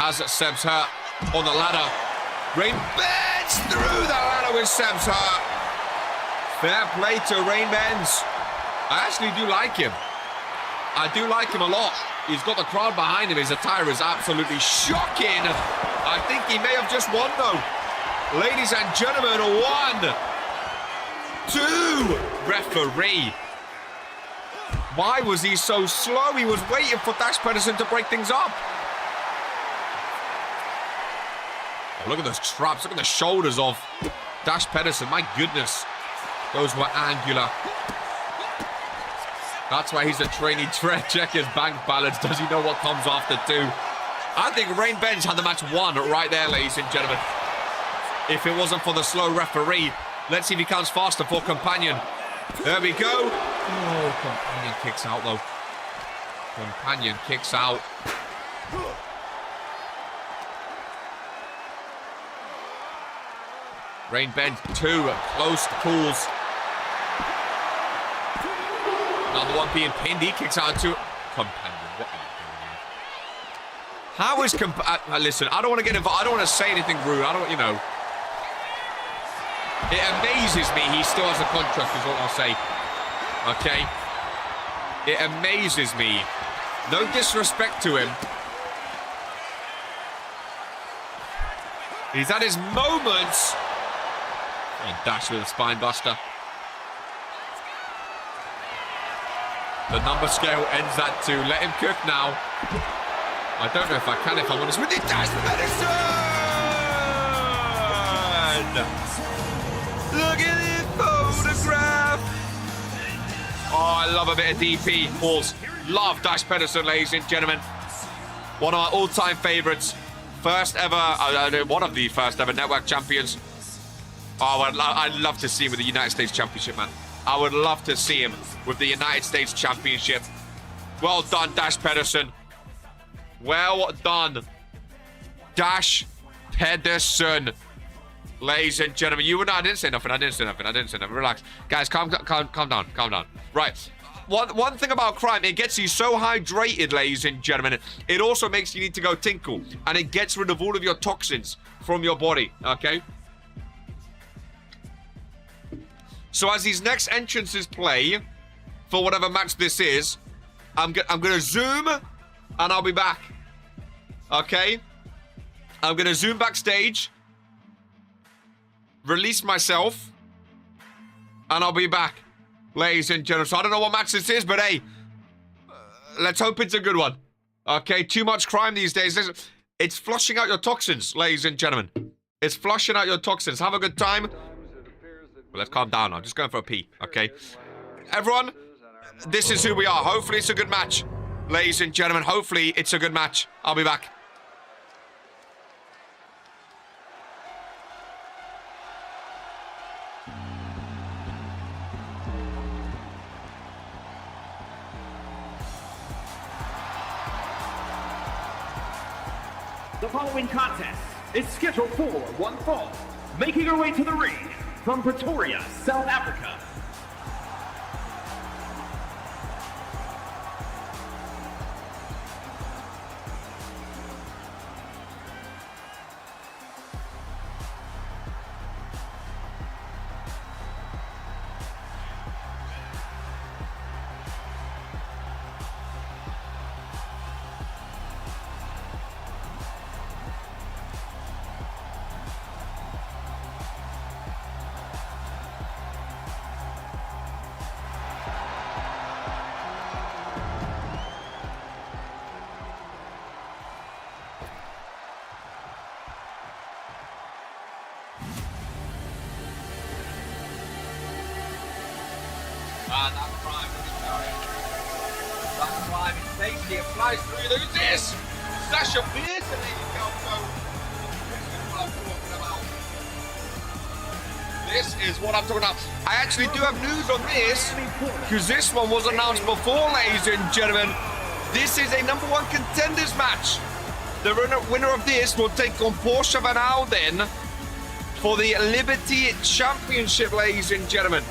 Has Seb's Hurt on the ladder. Rain bends through the ladder with Seb's Hurt. Fair play to Rain Benz. I actually do like him. I do like him a lot. He's got the crowd behind him. His attire is absolutely shocking. I think he may have just won, though. Ladies and gentlemen, 1, 2. Referee. Why was he so slow? He was waiting for Dash Pedersen to break things up. Oh, look at those traps. Look at the shoulders of Dash Pedersen. My goodness. Those were angular. That's why he's a trainee. Check his bank balance. Does he know what comes after 2? I think Rain Benz had the match won right there, ladies and gentlemen. If it wasn't for the slow referee. Let's see if he counts faster for Companion. There we go. Oh, Companion kicks out, though. Companion kicks out. Rain Benz, 2 close calls. Another one being pinned. He kicks out 2. Companion, what are you doing here? How is listen, I don't want to get involved. I don't want to say anything rude. I don't, you know. It amazes me he still has a contract, is what I'll say. Okay? It amazes me. No disrespect to him. He's had his moments. And Dash with a spine buster. The number scale ends at 2. Let him cook now. I don't know if I can, if I'm honest with you. Dash Pedersen! Look at this photograph. Oh, I love a bit of DP. Balls. Love Dash Pedersen, ladies and gentlemen. One of our all-time favorites. First ever, one of the first ever network champions. Oh, I'd love to see him with the United States Championship, man. I would love to see him with the United States Championship. Well done, Dash Pedersen. Well done, Dash Pedersen. Ladies and gentlemen, you would not. I didn't say nothing. Relax, guys. Calm down. Right. One thing about crime, it gets you so hydrated, ladies and gentlemen. It also makes you need to go tinkle, and it gets rid of all of your toxins from your body. Okay. So as these next entrances play, for whatever match this is, I'm gonna zoom, and I'll be back. Okay. I'm gonna zoom backstage. Release myself, and I'll be back, ladies and gentlemen. So I don't know what match this is, but hey, let's hope it's a good one. Okay, too much crime these days. It's flushing out your toxins, ladies and gentlemen. It's flushing out your toxins. Have a good time. Well, let's calm down. I'm just going for a pee, okay? Everyone, this is who we are. Hopefully it's a good match, ladies and gentlemen. Hopefully it's a good match. I'll be back. The following contest is scheduled for one fall. Making her way to the ring from Pretoria, South Africa. That crime, that crime is tasty, it flies through. Look at this! Sasha Fierce and Lady Calco. This is what I'm talking about. I actually do have news on this, because this one was announced before, ladies and gentlemen. This is a #1 contenders match. The winner of this will take on Portia Van Alden for the Liberty Championship, ladies and gentlemen.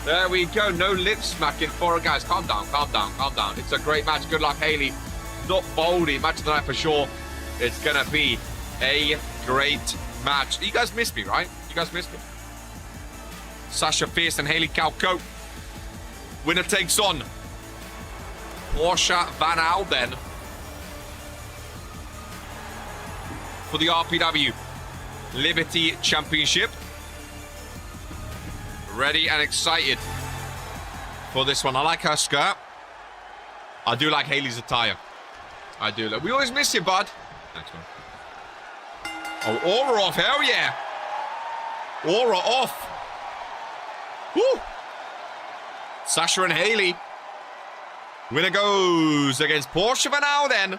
There we go. No lip smacking for it, guys. Calm down. It's a great match. Good luck, Haley. Not Boldy. Match of the night for sure. It's going to be a great match. You guys missed me, right? You guys missed me. Sasha Fierce and Haley Calco. Winner takes on Portia Van Alden for the RPW Liberty Championship. Ready and excited for this one. I like her skirt. I do like Haley's attire. I do. We always miss you, bud. Next one. Oh, Aura off. Hell yeah. Aura off. Woo. Sasha and Haley. Winner goes against Portia Van Alden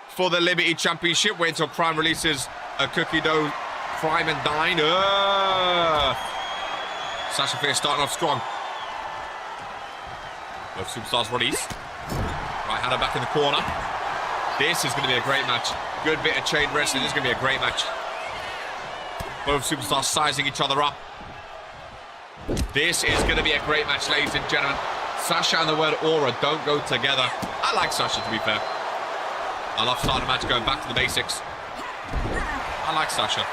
for the Liberty Championship. Wait until Prime releases a cookie dough Prime and Dine. Sasha Fierce starting off strong. Both superstars release. Right hander back in the corner. This is going to be a great match. Good bit of chain wrestling. This is going to be a great match. Both superstars sizing each other up. This is going to be a great match, ladies and gentlemen. Sasha and the word Aura don't go together. I like Sasha, to be fair. I love starting a match going back to the basics. I like Sasha.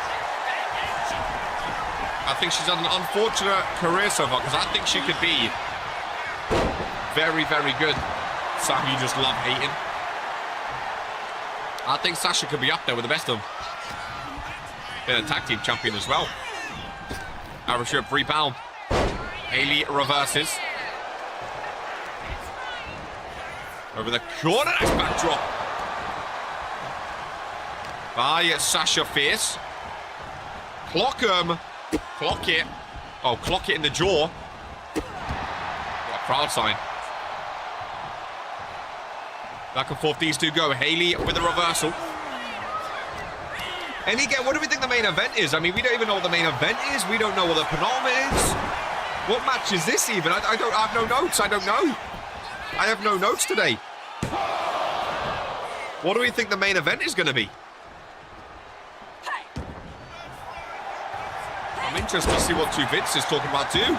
I think she's had an unfortunate career so far, because I think she could be very, very good. Some you just love hating. I think Sasha could be up there with the best of them. Been a tag team champion as well. Irish Whip rebound. Haley reverses. Over the corner, nice backdrop. By Sasha Fierce. Clock him. Clock it. Oh, clock it in the jaw. What a crowd sign. Back and forth these two go. Haley with a reversal. And again, what do we think the main event is? I mean, we don't even know what the main event is. We don't know what the penultimate is. What match is this even? I have no notes. I don't know. I have no notes today. What do we think the main event is going to be? I'm interested to see what two Vince is talking about too.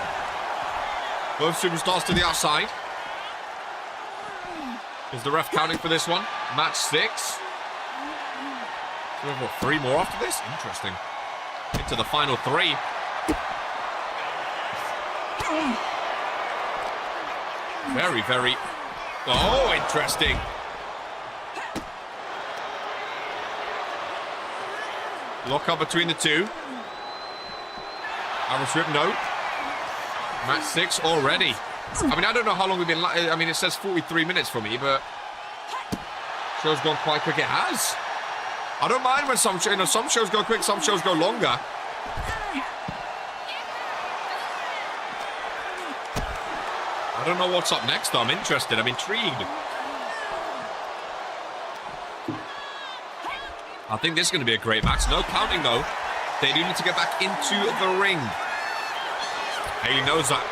Both superstars to the outside. Is the ref counting for this one? Match 6. We have what, 3 more after this? Interesting. Into the final 3. Very, very... Oh, interesting. Lock up between the two. Irish Whip, no. Match 6 already. I mean, I don't know how long we've been... I mean, it says 43 minutes for me, but... Show's gone quite quick. It has. I don't mind when some shows go quick, some shows go longer. I don't know what's up next, though. I'm interested. I'm intrigued. I think this is going to be a great match. No counting, though. They do need to get back into the ring. Haley knows that.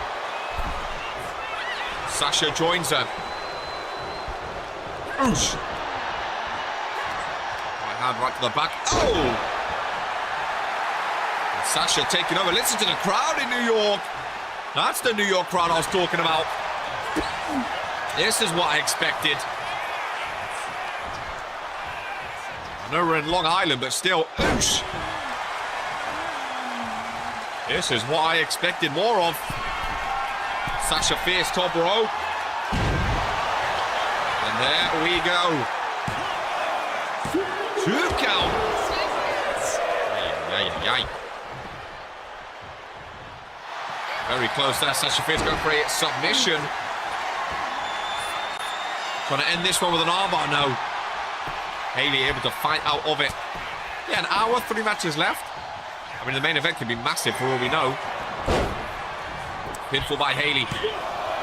Sasha joins her. Oosh. Right hand right to the back. Oh! And Sasha taking over. Listen to the crowd in New York. That's the New York crowd I was talking about. This is what I expected. I know we're in Long Island, but still, oosh. This is what I expected more of. Sasha Fierce, top rope. And there we go. 2 count. Ay. Very close there. Sasha Fierce going for a submission. Trying to end this one with an armbar. No. Haley able to fight out of it. Yeah, an hour, 3 matches left. I mean, the main event could be massive for all we know. Pinfall by Haley.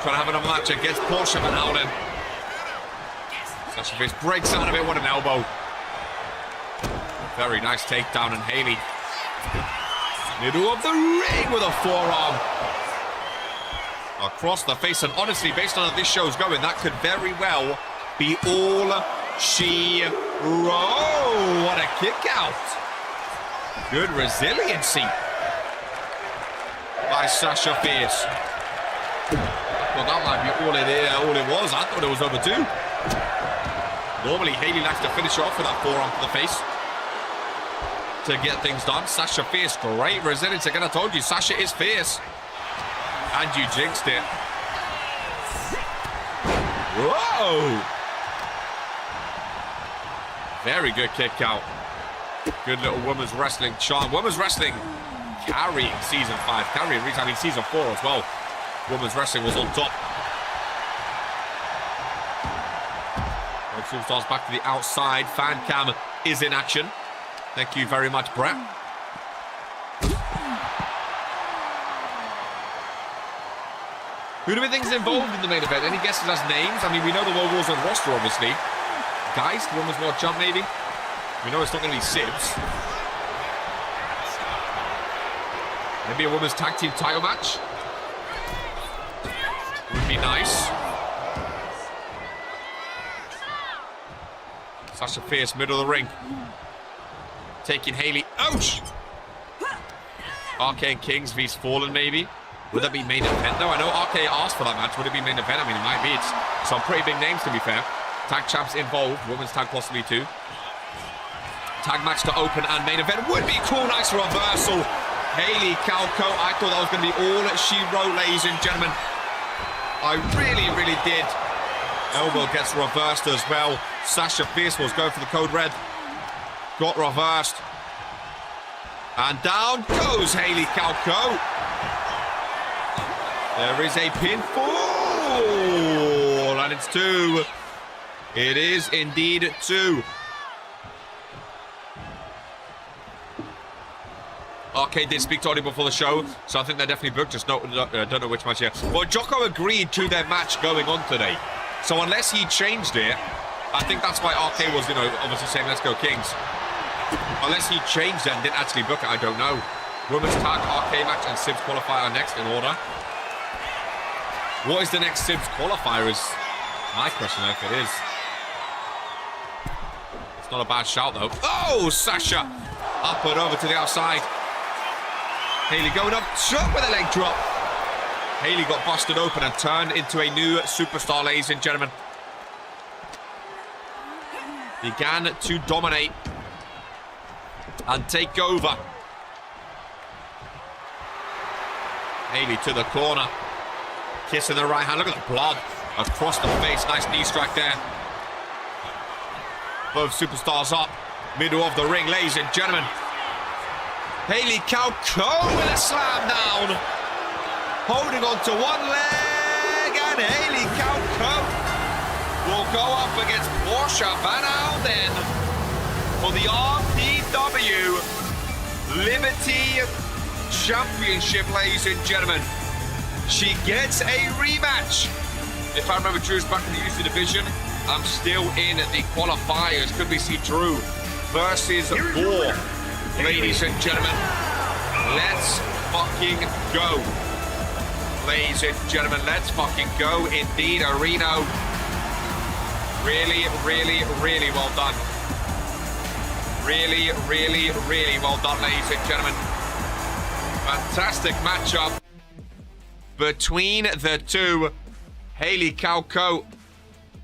Trying to have another match against Portia Van Alden. Sasha Fierce breaks out of it. What an elbow. Very nice takedown, and Haley. Middle of the ring with a forearm. Across the face, and honestly, based on how this show's going, that could very well be all she wrote. What a kick out. Good resiliency by Sasha Fierce. Well, that might be all it was. I thought it was over 2. Normally, Haley likes to finish off with that forearm to the face to get things done. Sasha Fierce, great resilience. Again, I told you, Sasha is fierce. And you jinxed it. Whoa! Very good kick out. Good little women's wrestling charm. Women's wrestling carrying season 5. Carrying, I mean season 4 as well. Women's wrestling was on top. Both superstars back to the outside. Fan cam is in action. Thank you very much, Brett. Who do we think is involved in the main event? Any guesses as names? I mean, we know the World Warzone roster, obviously. Geist, Women's World Champ, maybe. We know it's not going to be Sibs. Maybe a women's tag team title match. Would be nice. Sasha Fierce, middle of the ring. Taking Haley. Ouch! Arcane Kings vs Fallen, maybe. Would that be main event, though? I know RK asked for that match. Would it be main event? I mean, it might be. It's some pretty big names, to be fair. Tag champs involved. Women's tag possibly, too. Tag match to open and main event. Would be cool. Nice reversal. Haley CAW. I thought that was going to be all she wrote, ladies and gentlemen. I really, really did. Elbow gets reversed as well. Sasha Fierce was going for the code red. Got reversed. And down goes Haley CAW. There is a pinfall, and it's 2. It is indeed 2. RK did speak to Audi before the show, so I think they're definitely booked. Just don't know which match yet. Well, Jocko agreed to their match going on today. So unless he changed it, I think that's why RK was, obviously saying, let's go Kings. Unless he changed it and didn't actually book it, I don't know. Women's tag, RK match, and Sibs qualifier are next in order. What is the next Sibs qualifier is my question, if it is. It's not a bad shout, though. Oh, Sasha! Up and over to the outside. Haley going up, shot with a leg drop. Haley got busted open and turned into a new superstar, ladies and gentlemen. Began to dominate and take over. Haley to the corner. Kissing the right hand. Look at the blood across the face. Nice knee strike there. Both superstars up. Middle of the ring, ladies and gentlemen. Haley CAW with a slam down. Holding on to one leg. And Haley CAW will go up against Portia Van Alden for the RPW Liberty Championship, ladies and gentlemen. She gets a rematch. If I remember, Drew's back in the UC division. I'm still in the qualifiers. Could we see Drew versus Boar? Ladies and gentlemen, let's fucking go. Ladies and gentlemen, let's fucking go. Indeed, Areno. Really, really, really well done. Really, really, really well done, ladies and gentlemen. Fantastic matchup between the two, Haley CAW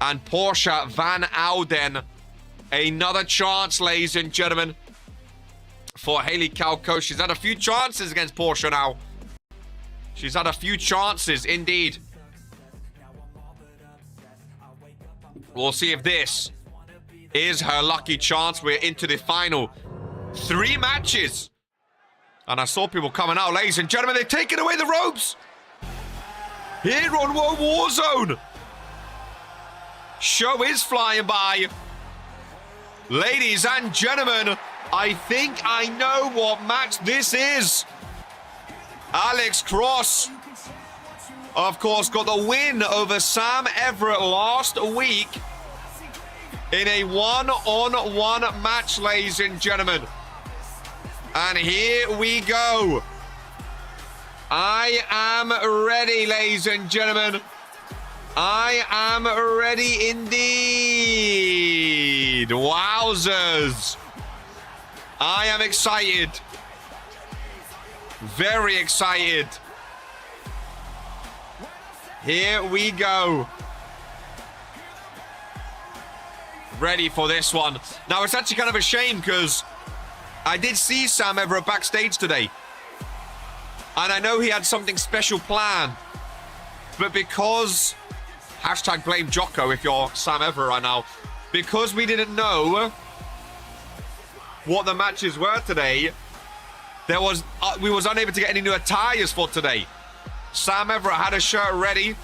and Portia Van Alden. Another chance, ladies and gentlemen, for Haley CAW. She's had a few chances against Portia now. She's had a few chances, indeed. We'll see if this is her lucky chance. We're into the final 3 matches. And I saw people coming out, ladies and gentlemen. They're taking away the ropes. Here on World Warzone. Show is flying by. Ladies and gentlemen, I think I know what match this is. Alex Cross, of course, got the win over Sam Everett last week in a one-on-one match, ladies and gentlemen. And here we go. I am ready, ladies and gentlemen. I am ready indeed. Wowzers. I am excited. Very excited. Here we go. Ready for this one. Now, it's actually kind of a shame because I did see Sam Everett backstage today. And I know he had something special planned. But because Hashtag blame Jocko if you're Sam Everett right now. Because we didn't know what the matches were today, we was unable to get any new attires for today. Sam Everett had a shirt ready,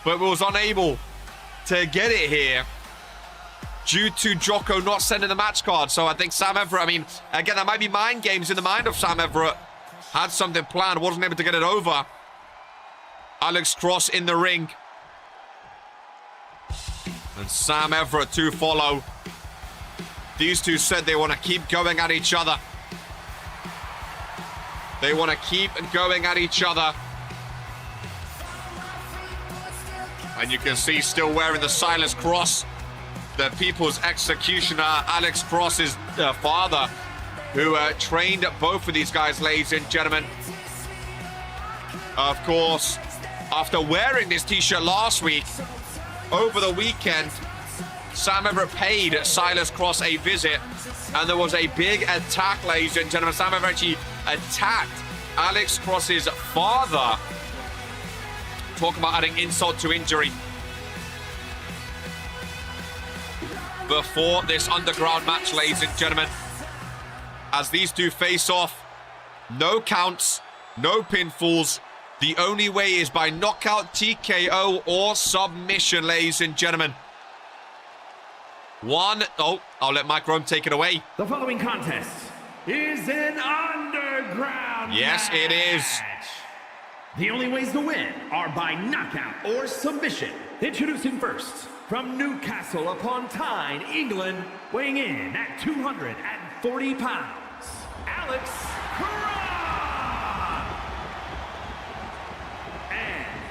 but we was unable to get it here due to Jocko not sending the match card. So I think Sam Everett, I mean, again, there might be mind games in the mind of Sam Everett. Had something planned, wasn't able to get it over. Alex Cross in the ring. And Sam Everett to follow. These two said they want to keep going at each other. They want to keep going at each other. And you can see still wearing the Silas Cross, the People's Executioner, Alex Cross's father, who trained both of these guys, ladies and gentlemen. Of course, after wearing this t-shirt last week, over the weekend, Sam Everett paid Silas Cross a visit, and there was a big attack, ladies and gentlemen. Sam Everett actually attacked Alex Cross's father. Talk about adding insult to injury. Before this underground match, ladies and gentlemen, as these two face off, no counts, no pinfalls. The only way is by knockout, TKO, or submission, ladies and gentlemen. Oh, I'll let Mike Rome take it away. The following contest is an underground Yes, match. it is. The only ways to win are by knockout or submission. Introducing first, from Newcastle upon Tyne, England, weighing in at 240 pounds, Alex Cross.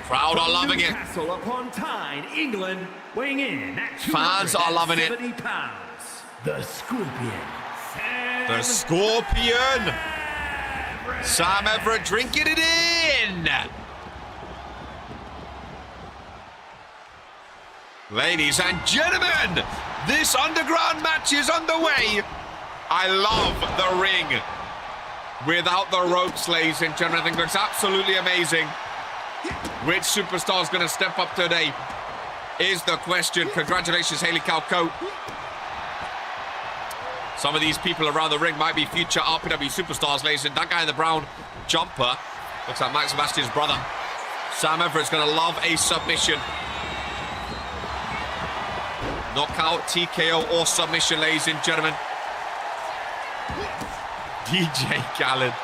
Crowd are loving it. Newcastle upon Tyne, England, weighing in at Fans are loving it. 270 pounds, the Scorpion. The Scorpion. Sam Everett drinking it in. Ladies and gentlemen, this underground match is underway. I love the ring without the ropes, ladies and gentlemen. I think that's absolutely amazing. Which superstar is going to step up today is the question. Congratulations, Haley CAW. Some of these people around the ring might be future RPW superstars, ladies. And that guy in the brown jumper looks like Mike Sebastian's brother. Sam Everett's going to love a submission. Knockout, TKO, or submission, ladies and gentlemen. DJ Khaled.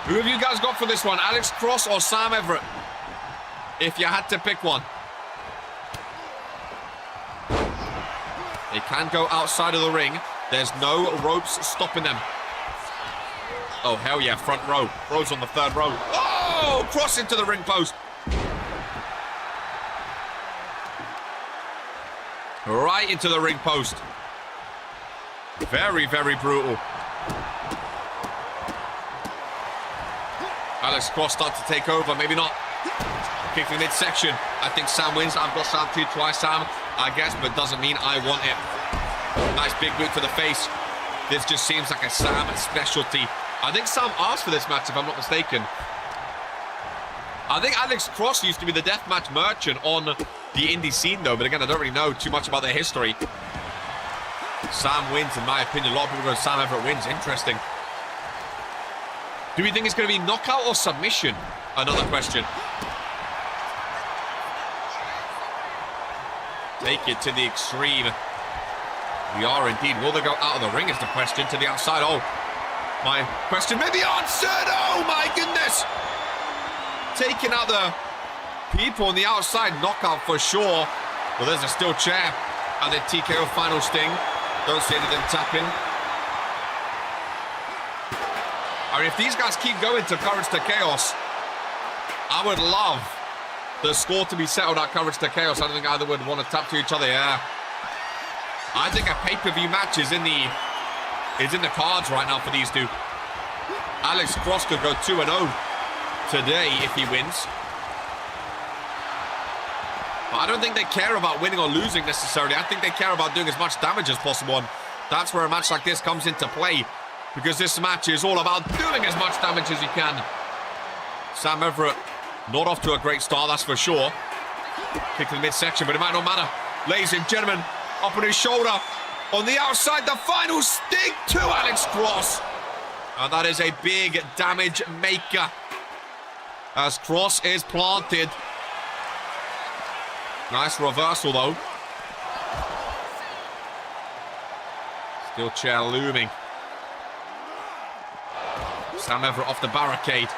Who have you guys got for this one? Alex Cross or Sam Everett? If you had to pick one. They can go outside of the ring. There's no ropes stopping them. Oh, hell yeah, front row. Rose on the third row. Oh, cross into the ring post. Right into the ring post. Very, very brutal. Alex Cross starts to take over, maybe not. Kick to the midsection. I think Sam wins. I've got Sam too, twice Sam, I guess, but doesn't mean I want it. Nice big boot to the face. This just seems like a Sam specialty. I think Sam asked for this match, if I'm not mistaken. I think Alex Cross used to be the deathmatch merchant on the indie scene, though, but again, I don't really know too much about their history. Sam wins, in my opinion. A lot of people go, Sam Everett wins. Interesting. Do we think it's going to be knockout or submission? Another question. Take it to the extreme. We are indeed. Will they go out of the ring is the question. To the outside. Oh, my question may be answered. Oh, my goodness. Taking out the people on the outside. Knockout for sure. Well, there's a steel chair. And the TKO final sting. Don't see any of them tapping. I mean, if these guys keep going to Courage to Chaos, I would love the score to be settled at Courage to Chaos. I don't think either would want to tap to each other, yeah. I think a pay-per-view match is in the cards right now for these two. Alex Cross could go 2-0 today if he wins. But I don't think they care about winning or losing necessarily. I think they care about doing as much damage as possible. And that's where a match like this comes into play. Because this match is all about doing as much damage as you can. Sam Everett Not off to a great start, that's for sure. Kick to the midsection, but it might not matter. Ladies and gentlemen, up on his shoulder. On the outside, the final sting to Alex Cross. And that is a big damage maker. As Cross is planted. Nice reversal, though. Steel chair looming. Sam Everett off the barricade.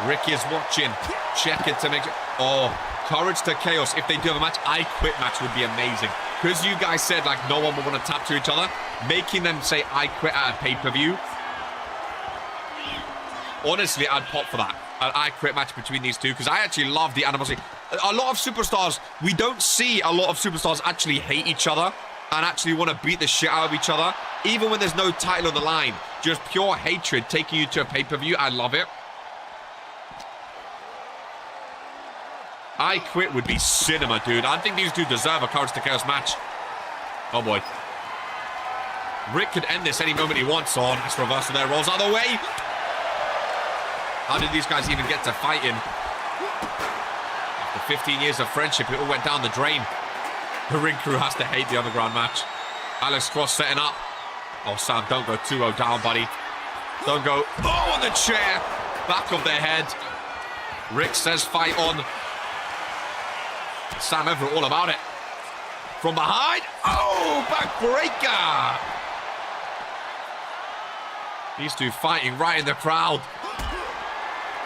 Rick is watching. Checking to make... Oh, courage to chaos. If they do have a match, I quit match would be amazing. Because you guys said, like, no one would want to tap to each other. Making them say, I quit at a pay-per-view. Honestly, I'd pop for that. An I quit match between these two. Because I actually love the animosity. A lot of superstars, we don't see a lot of superstars actually hate each other. And actually want to beat the shit out of each other. Even when there's no title on the line. Just pure hatred taking you to a pay-per-view. I love it. I quit would be cinema, dude. I think these two deserve a Courage to Chaos match. Oh, boy. Rick could end this any moment he wants. Oh, nice reversal there. Rolls out of the way. How did these guys even get to fighting? After 15 years of friendship, it all went down the drain. The ring crew has to hate the underground match. Alex Cross setting up. Oh, Sam, don't go 2-0 down, buddy. Don't go, oh, on the chair. Back of their head. Rick says fight on. Sam Everett all about it. From behind. Oh, backbreaker. These two fighting right in the crowd.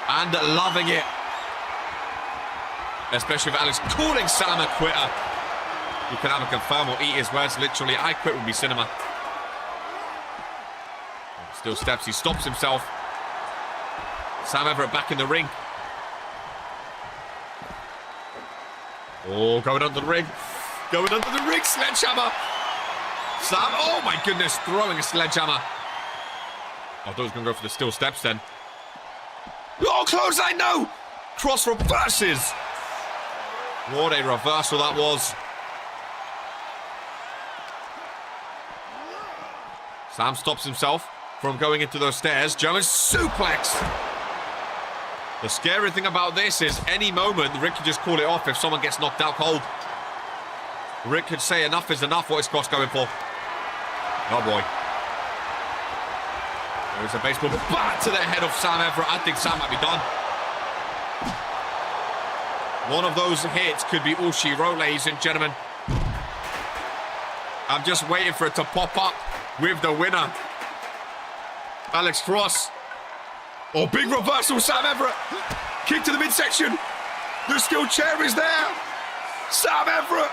And loving it. Especially with Alex calling Sam a quitter. You can have a confirm or eat his words. Literally, I quit would be cinema. Still steps. He stops himself. Sam Everett back in the ring. Oh, going under the ring. Going under the ring. Sledgehammer. Sam, oh my goodness. Throwing a sledgehammer. I thought he was going to go for the steel steps then. Oh, clothesline, no. Cross reverses. What a reversal that was. Sam stops himself from going into those stairs. German suplex. The scary thing about this is any moment, Rick could just call it off if someone gets knocked out cold. Rick could say enough is enough. What is Cross going for? Oh, boy. There's a baseball bat to the head of Sam Everett. I think Sam might be done. One of those hits could be all she wrote, ladies and gentlemen. I'm just waiting for it to pop up with the winner. Alex Cross. Oh, big reversal, Sam Everett. Kick to the midsection. The steel chair is there. Sam Everett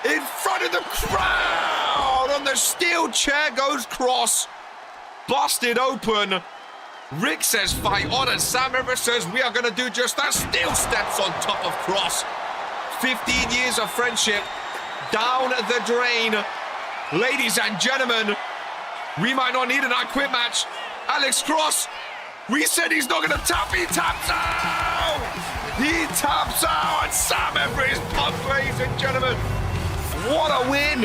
in front of the crowd. On the steel chair goes Cross. Busted open. Rick says fight on, and Sam Everett says we are going to do just that. Steel steps on top of Cross. 15 years of friendship down the drain. Ladies and gentlemen, we might not need an I quit match. Alex Cross, we said he's not going to tap. He taps out. He taps out, and Sam Everett is pumped, ladies and gentlemen. What a win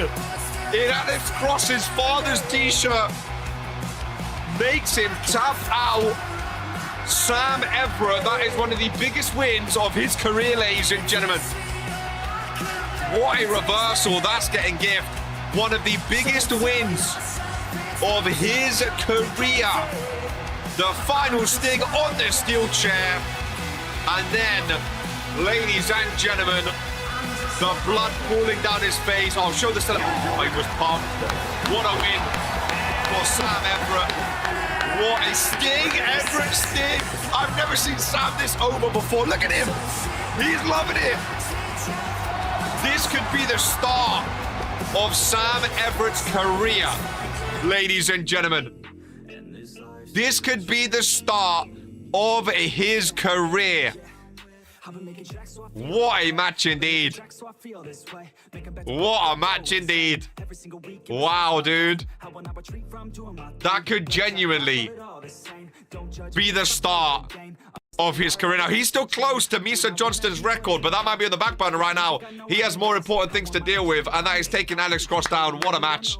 in Alex Cross's father's t-shirt. Makes him tap out. Sam Everett, that is one of the biggest wins of his career, ladies and gentlemen. What a reversal. That's getting gift. One of the biggest wins of his career. The final sting on the steel chair. And then, ladies and gentlemen, the blood pooling down his face. I'll show the celebration. Oh, he was pumped. What a win for Sam Everett. What a sting, Everett sting. I've never seen Sam this over before. Look at him. He's loving it. This could be the start of Sam Everett's career, ladies and gentlemen. This could be the start of his career. What a match indeed. What a match indeed. Wow, dude. That could genuinely be the start of his career. Now, he's still close to Misa Johnston's record, but that might be on the back burner right now. He has more important things to deal with, and that is taking Alex Cross down. What a match.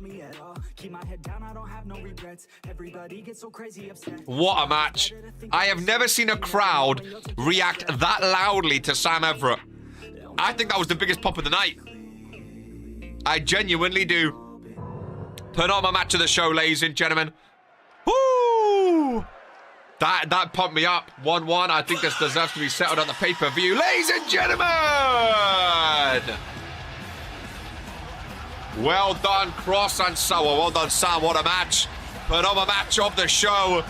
What a match. I have never seen a crowd react that loudly to Sam Everett. I think that was the biggest pop of the night. I genuinely do. Penultimate match of the show, ladies and gentlemen. Woo! That pumped me up. 1-1. I think this deserves to be settled on the pay-per-view. Ladies and gentlemen! Well done, Cross and Sour. Well done, Sam. What a match. Another match of the show.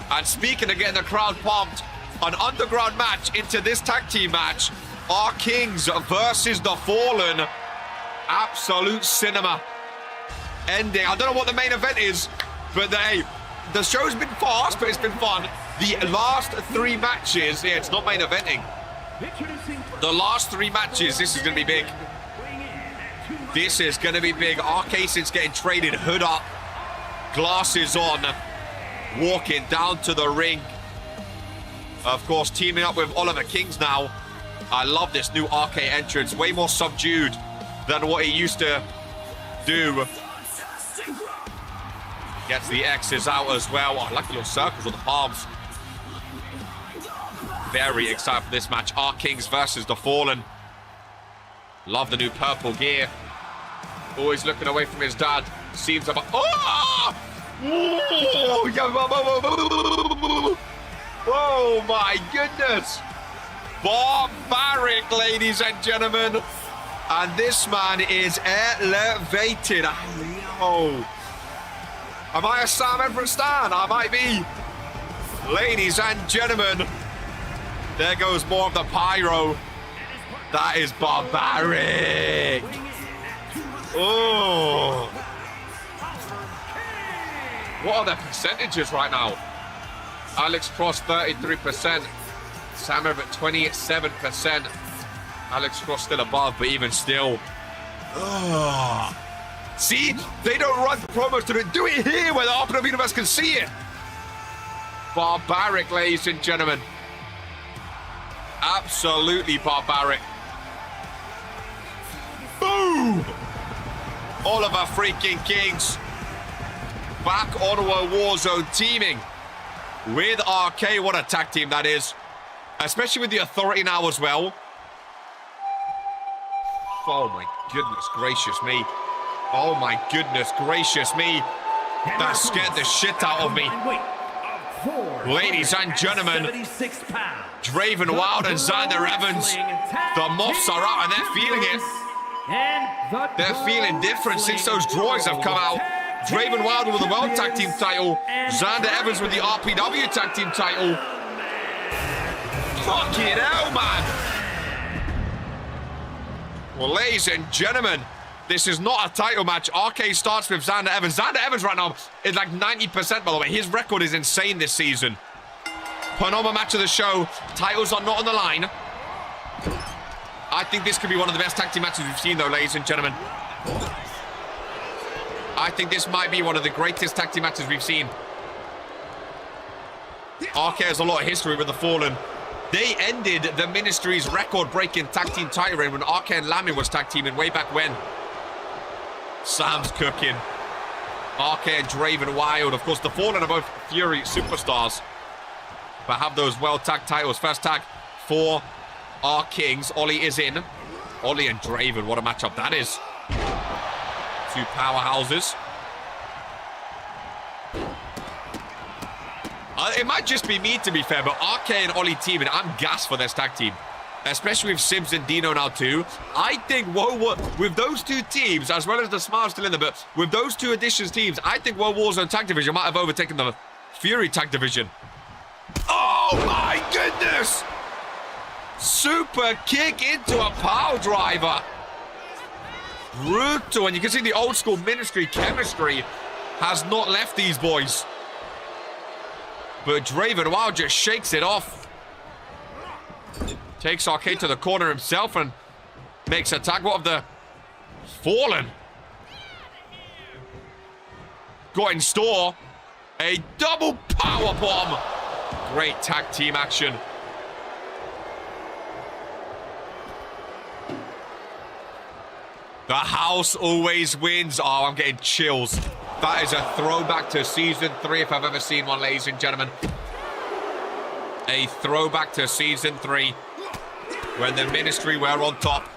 And speaking of getting the crowd pumped, an underground match into this tag team match. Our Kings versus the Fallen. Absolute cinema. Ending. I don't know what the main event is, but the show's been fast, but it's been fun. The last 3 matches, yeah, it's not main eventing. The last 3 matches, this is going to be big. This is going to be big. Arcasion's getting traded, hood up, glasses on, walking down to the ring. Of course, teaming up with Oliver Kings now. I love this new RK entrance. Way more subdued than what he used to do. Gets the X's out as well. Oh, I like the little circles with the palms. Very excited for this match. Our Kings versus the Fallen. Love the new purple gear. Always looking away from his dad. Seems about... Oh! Oh my goodness. Barbaric, ladies and gentlemen. And this man is elevated. Oh. Am I a Sam Everett stan? I might be. Ladies and gentlemen, there goes more of the pyro. That is barbaric. Oh. What are the percentages right now? Alex Cross, 33%. Sam Everett, 27%. Alex Cross still above, but even still. Oh. See, they don't run promos to do it here where the RPW universe can see it. Barbaric, ladies and gentlemen. Absolutely barbaric. Boom! Oliver freaking Kings back on a Warzone teaming with RK. What a tag team that is. Especially with the Authority now as well. Oh my goodness gracious me. Oh my goodness gracious me. That scared the shit out of me. Ladies and gentlemen, Draven Wild and Xander Evans, the moths are out and they're feeling it. They're feeling different since those drawings have come out. Draven Wild with the World Tag Team title, Xander Evans with the RPW Tag Team title. Fucking hell, man. Well, ladies and gentlemen, this is not a title match. RK starts with Xander Evans. Xander Evans right now is like 90%, by the way. His record is insane this season. Penultimate match of the show. Titles are not on the line. I think this could be one of the best tag team matches we've seen, though, ladies and gentlemen. I think this might be one of the greatest tag team matches we've seen. RK has a lot of history with the Fallen. They ended the Ministry's record-breaking tag team title reign when RK and Lamy was tag teaming way back when. Sam's cooking. RK and Draven Wild. Of course, the Fallen are both Fury superstars, but have those world tag titles. First tag for our Kings. Ollie is in. Ollie and Draven. What a matchup that is. Two powerhouses. It might just be me, to be fair, but RK and Ollie teaming, I'm gassed for this tag team. Especially with Sims and Dino now too. I think with those two teams, as well as the Smile still in there, but with those two additions teams, I think World Warzone Tag Division might have overtaken the Fury Tag Division. Oh my goodness! Super kick into a power driver. Brutal, and you can see the old school Ministry chemistry has not left these boys. But Draven Wild just shakes it off. Takes RK to the corner himself and makes a tag. What of the Fallen? Got in store a double power bomb. Great tag team action. The house always wins. Oh, I'm getting chills. That is a throwback to Season 3 if I've ever seen one, ladies and gentlemen. A throwback to Season 3 when the Ministry were on top.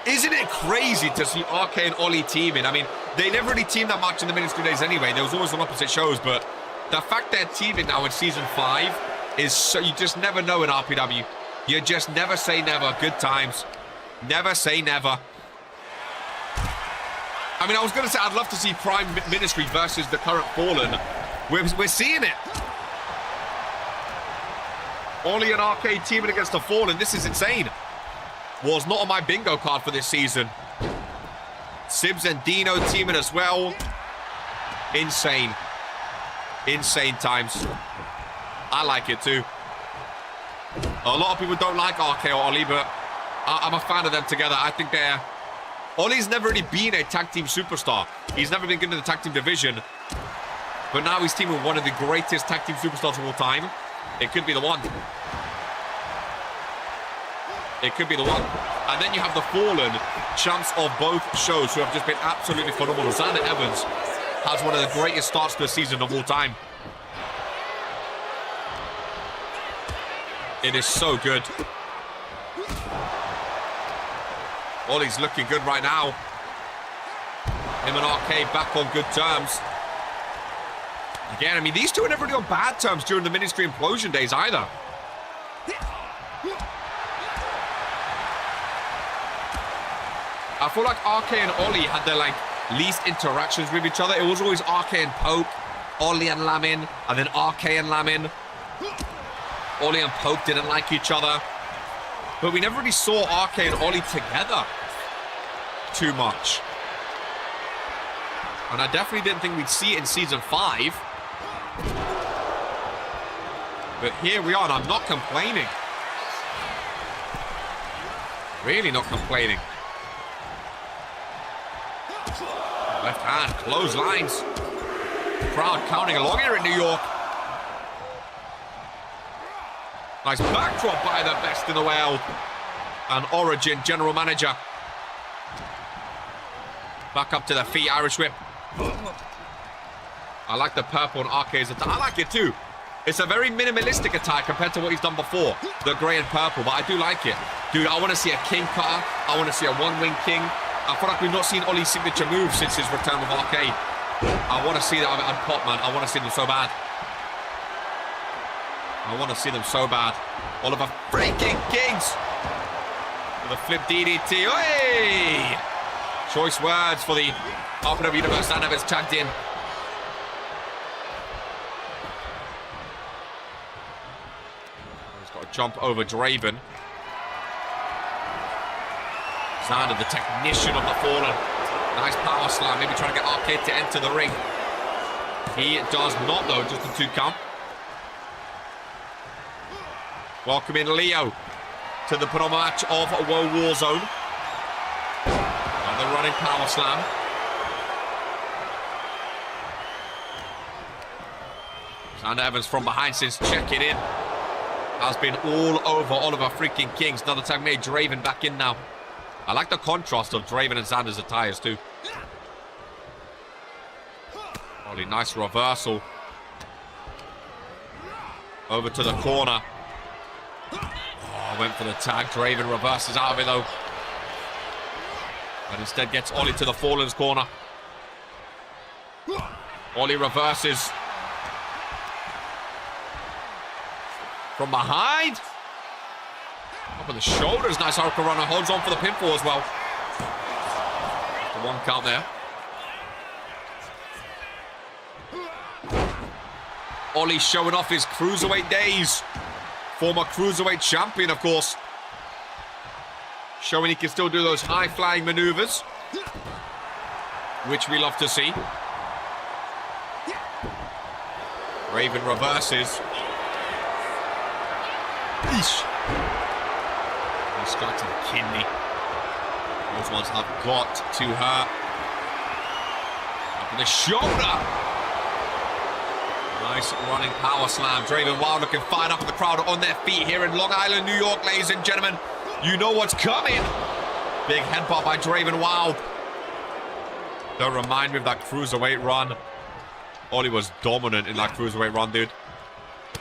Isn't it crazy to see RK and Ollie teaming? I mean, they never really teamed that much in the Ministry days anyway. There was always on opposite shows, but the fact they're teaming now in Season 5 is so... You just never know in RPW. You just never say never. Good times. Never say never. I mean, I was going to say I'd love to see Prime Ministry versus the current Fallen. We're seeing it. Ollie and RK teaming against the Fallen. This is insane. Was not on my bingo card for this season. Sibs and Dino teaming as well. Insane. Insane times. I like it too. A lot of people don't like RK or Ollie, but I'm a fan of them together. I think they're... Ollie's never really been a tag team superstar. He's never been good in the tag team division. But now he's teaming with one of the greatest tag team superstars of all time. It could be the one. It could be the one. And then you have the Fallen, champs of both shows, who have just been absolutely phenomenal. Xander Evans has one of the greatest starts to a season of all time. It is so good. Ollie's looking good right now. Him and RK back on good terms. Again, I mean, these two are never really on bad terms during the Ministry implosion days either. I feel like RK and Ollie had their, like, least interactions with each other. It was always RK and Pope, Ollie and Lamin, and then RK and Lamin. Ollie and Pope didn't like each other. But we never really saw RK and Ollie together too much. And I definitely didn't think we'd see it in Season 5. But here we are, and I'm not complaining. Really not complaining. Left hand, clotheslines. Crowd counting along here in New York. Nice backdrop by the best in the world. And Origin, general manager. Back up to the feet, Irish whip. I like the purple and RK's attack. I like it too. It's a very minimalistic attack compared to what he's done before. The grey and purple, but I do like it. Dude, I want to see a king cutter. I want to see a one-wing king. I feel like we've not seen Ollie's signature move since his return with RK. I want to see that on Pop, man. I want to see them so bad. I want to see them so bad. Oliver freaking Kings. With a flip DDT. Hey! Choice words for the RPW Universe. Xander Evans tagged in. He's got to jump over Draven. Xander, the technician of the Fallen. Nice power slam. Maybe trying to get Arcade to enter the ring. He does not, though. Just a 2 count. Welcome in Leo to the penultimate match of World Warzone. And the running power slam. Xander Evans from behind since checking in. Has been all over Oliver freaking Kings. Another tag made. Draven back in now. I like the contrast of Draven and Xander's attires too. Ollie, nice reversal. Over to the corner. Oh, went for the tag. Draven reverses out of it though. But instead gets Ollie to the Fallen's corner. Ollie reverses. From behind. Up on the shoulders. Nice Hurricane Runner. Holds on for the pinfall as well. The 1 count there. Ollie showing off his cruiserweight days. Former cruiserweight champion, of course. Showing he can still do those high-flying maneuvers. Which we love to see. Raven reverses. Eesh. Nice strike to the kidney. Those ones have got to hurt. Up in the shoulder. Nice running power slam. Draven Wild looking fired up, and the crowd are on their feet here in Long Island, New York, ladies and gentlemen. You know what's coming. Big headbutt by Draven Wild. Don't remind me of that cruiserweight run. Ollie was dominant in that cruiserweight run, dude.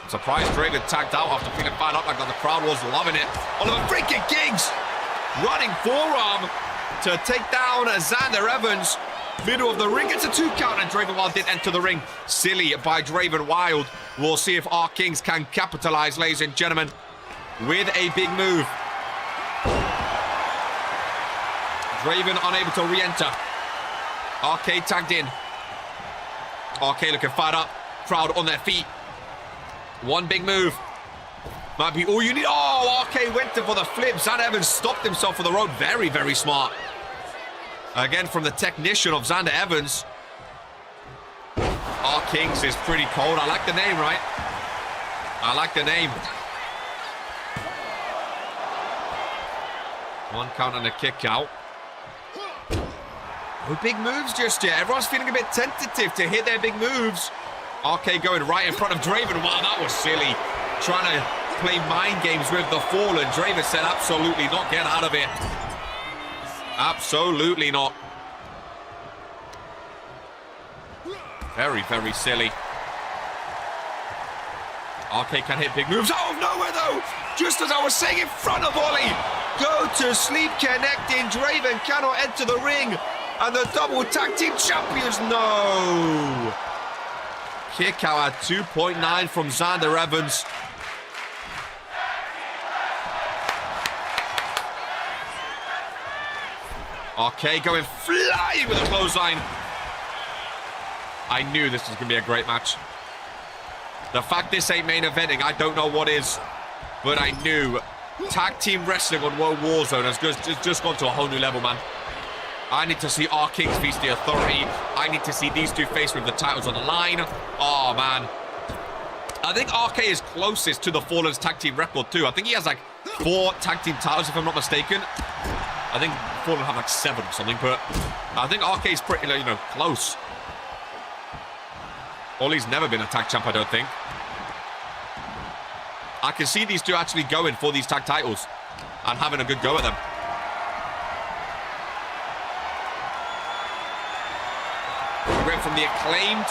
I'm surprised Draven tagged out after feeling fired up like that. The crowd was loving it. Oliver freaking Kings running forearm to take down Xander Evans. Middle of the ring. It's a 2 count, and Draven Wild did enter the ring. Silly by Draven Wild. We'll see if our Kings can capitalize, ladies and gentlemen, with a big move. Draven unable to re-enter. RK tagged in. RK looking fired up. Crowd on their feet. One big move. Might be all you need. Oh, RK went for the flip. Xander Evans stopped himself for the rope. Very, very smart. Again, from the technician of Xander Evans. Our Kings is pretty cold. I like the name, right? I like the name. One count and a kick out. No big moves just yet. Everyone's feeling a bit tentative to hit their big moves. RK going right in front of Draven. Wow, that was silly. Trying to play mind games with the Fallen. Draven said absolutely not. Get out of it. Absolutely not. Very, very silly. RK can hit big moves. Out of nowhere, though. Just as I was saying, in front of Ollie. Go to sleep connecting. Draven cannot enter the ring. And the double tag team champions, no. Kick out at 2.9 from Xander Evans. RK going flying with a clothesline. I knew this was going to be a great match. The fact this ain't main eventing, I don't know what is. But I knew tag team wrestling on World Warzone has just gone to a whole new level, man. I need to see our Kings face the Authority. I need to see these two face with the titles on the line. Oh, man. I think RK is closest to the Fallen's tag team record, too. I think he has, like, 4 tag team titles, if I'm not mistaken. I think Fallen have, like, 7 or something, but I think RK is pretty, you know, close. Ollie's never been a tag champ, I don't think. I can see these two actually going for these tag titles and having a good go at them. We went from the Acclaimed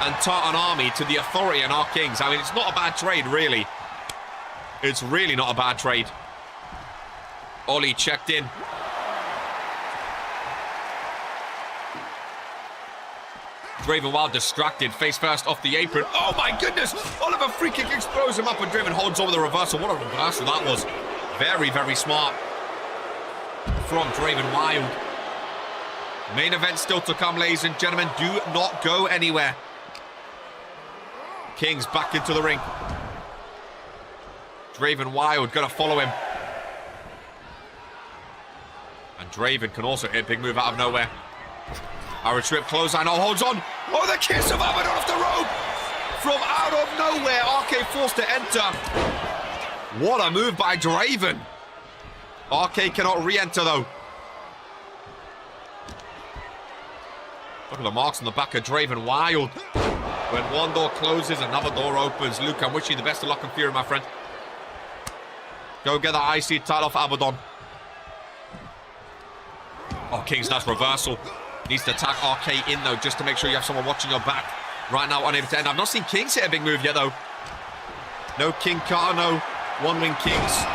and Tartan Army to the Authority and our Kings. I mean, it's not a bad trade, really. It's really not a bad trade. Ollie checked in. Draven Wild distracted, face first off the apron. Oh my goodness! Oliver free kick explodes him up and Draven holds over the reversal. What a reversal that was. Very, very smart from Draven Wild. Main event still to come, ladies and gentlemen. Do not go anywhere. Kings back into the ring. Draven Wild gonna follow him. And Draven can also hit a big move out of nowhere. Irish whip clothesline. Oh, holds on. Oh, the kiss of Abaddon off the rope. From out of nowhere, RK forced to enter. What a move by Draven. RK cannot re-enter, though. Look at the marks on the back of Draven Wild. When one door closes, another door opens. Luke, I'm wishing you the best of luck and fury, my friend. Go get the IC title off Abaddon. Oh, King's nice reversal. Needs to tag RK in, though, just to make sure you have someone watching your back. Right now, unable to end. I've not seen Kings hit a big move yet, though. No King Carter, no one-wing Kings.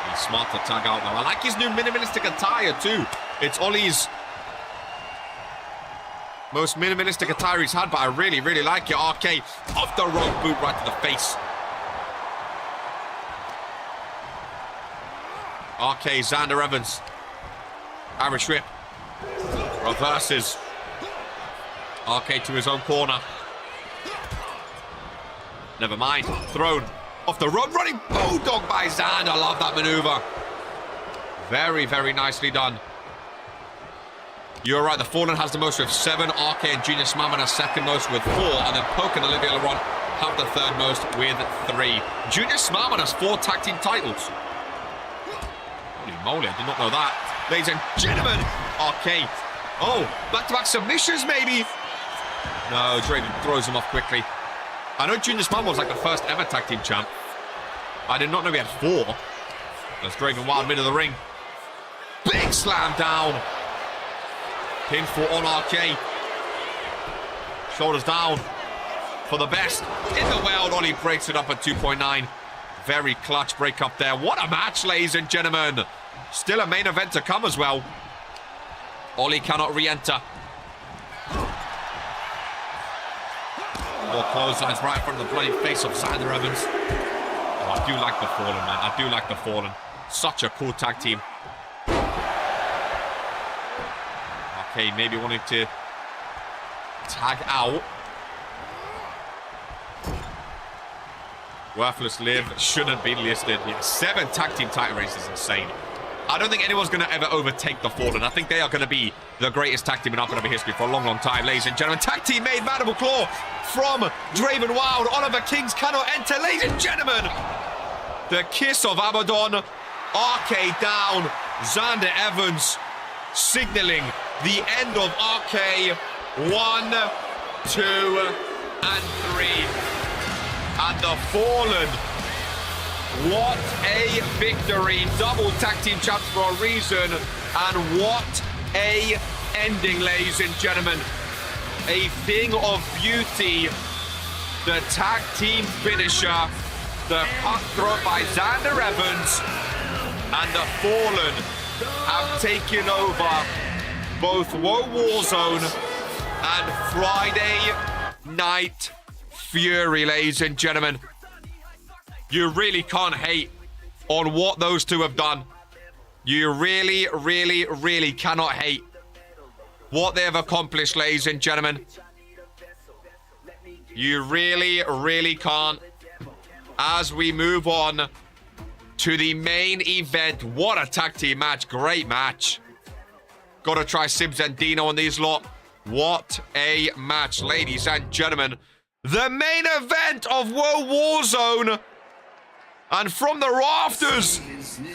He's smart to tag out, though. I like his new minimalistic attire, too. It's Ollie's most minimalistic attire he's had, but I really, really like it. RK off the rope boot right to the face. RK, Xander Evans. Irish whip. Reverses. RK to his own corner. Never mind. Thrown off the rope. Running bulldog by Xander. I love that maneuver. Very, very nicely done. You're right. The Fallen has the most with 7. RK and Junior Smammon are second most with 4. And then Poke and Olivia Laurent have the third most with 3. Junior Smammon has 4 tag team titles. Holy moly, I did not know that. Ladies and gentlemen, RK. Oh, back-to-back submissions, maybe. No, Draven throws him off quickly. I know Junior Smammon was like the first ever tag team champ. I did not know he had 4. That's Draven Wild mid of the ring. Big slam down. Pinfall on RK. Shoulders down for the best in the world. Ollie breaks it up at 2.9. Very clutch break up there. What a match, ladies and gentlemen. Still a main event to come as well. Ollie cannot re-enter. More clotheslines right in front of the bloody face of Xander Evans. Oh, I do like the Fallen, man. I do like the Fallen. Such a cool tag team. Okay, maybe wanting to tag out. Worthless Liv shouldn't be listed. Yeah, 7 tag team title reigns is insane. I don't think anyone's going to ever overtake the Fallen. I think they are going to be the greatest tag team in RPW history for a long, long time, ladies and gentlemen. Tag team made Mandible Claw from Draven Wild. Oliver Kings cannot enter, ladies and gentlemen. The kiss of Abaddon. RK down. Xander Evans signaling the end of RK. 1, 2, and 3. And the Fallen. What a victory. Double tag team champs for a reason. And what a ending, ladies and gentlemen. A thing of beauty. The tag team finisher. The cutthroat by Xander Evans. And the Fallen have taken over both Woe Warzone and Friday Night Fury, ladies and gentlemen. You really can't hate on what those two have done. You really, really, really cannot hate what they have accomplished, ladies and gentlemen. You really, really can't. As we move on to the main event. What a tag team match. Great match. Gotta try Sibs and Dino on these lot. What a match, ladies and gentlemen. The main event of World Warzone. And from the rafters,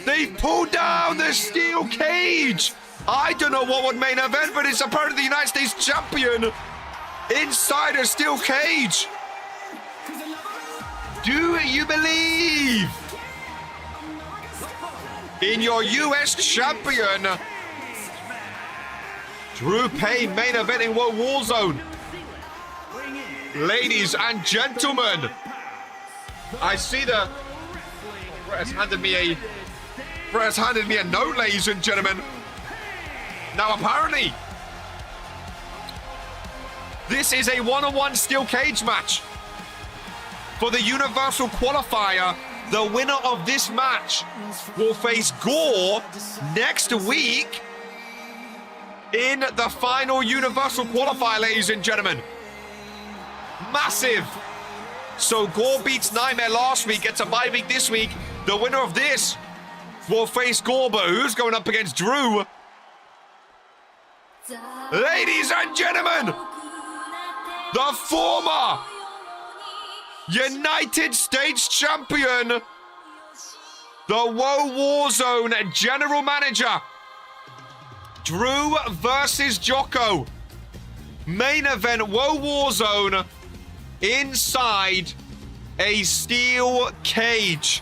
they pulled down the steel cage. I don't know what would main event, but it's apparently the United States champion inside a steel cage. Do you believe in your US champion? Drew Payne main eventing World Warzone. Ladies and gentlemen, I see the Brett has handed me a note, ladies and gentlemen. Now apparently this is a one-on-one steel cage match for the Universal Qualifier. The winner of this match will face CAW next week in the final Universal Qualifier, ladies and gentlemen. Massive. So CAW beats Nightmare last week, gets a bye week this week. The winner of this will face CAW, but who's going up against Drew? Ladies and gentlemen, the former United States champion, the Woe Warzone general manager, Drew versus Jocko. Main event Woe Warzone inside a steel cage.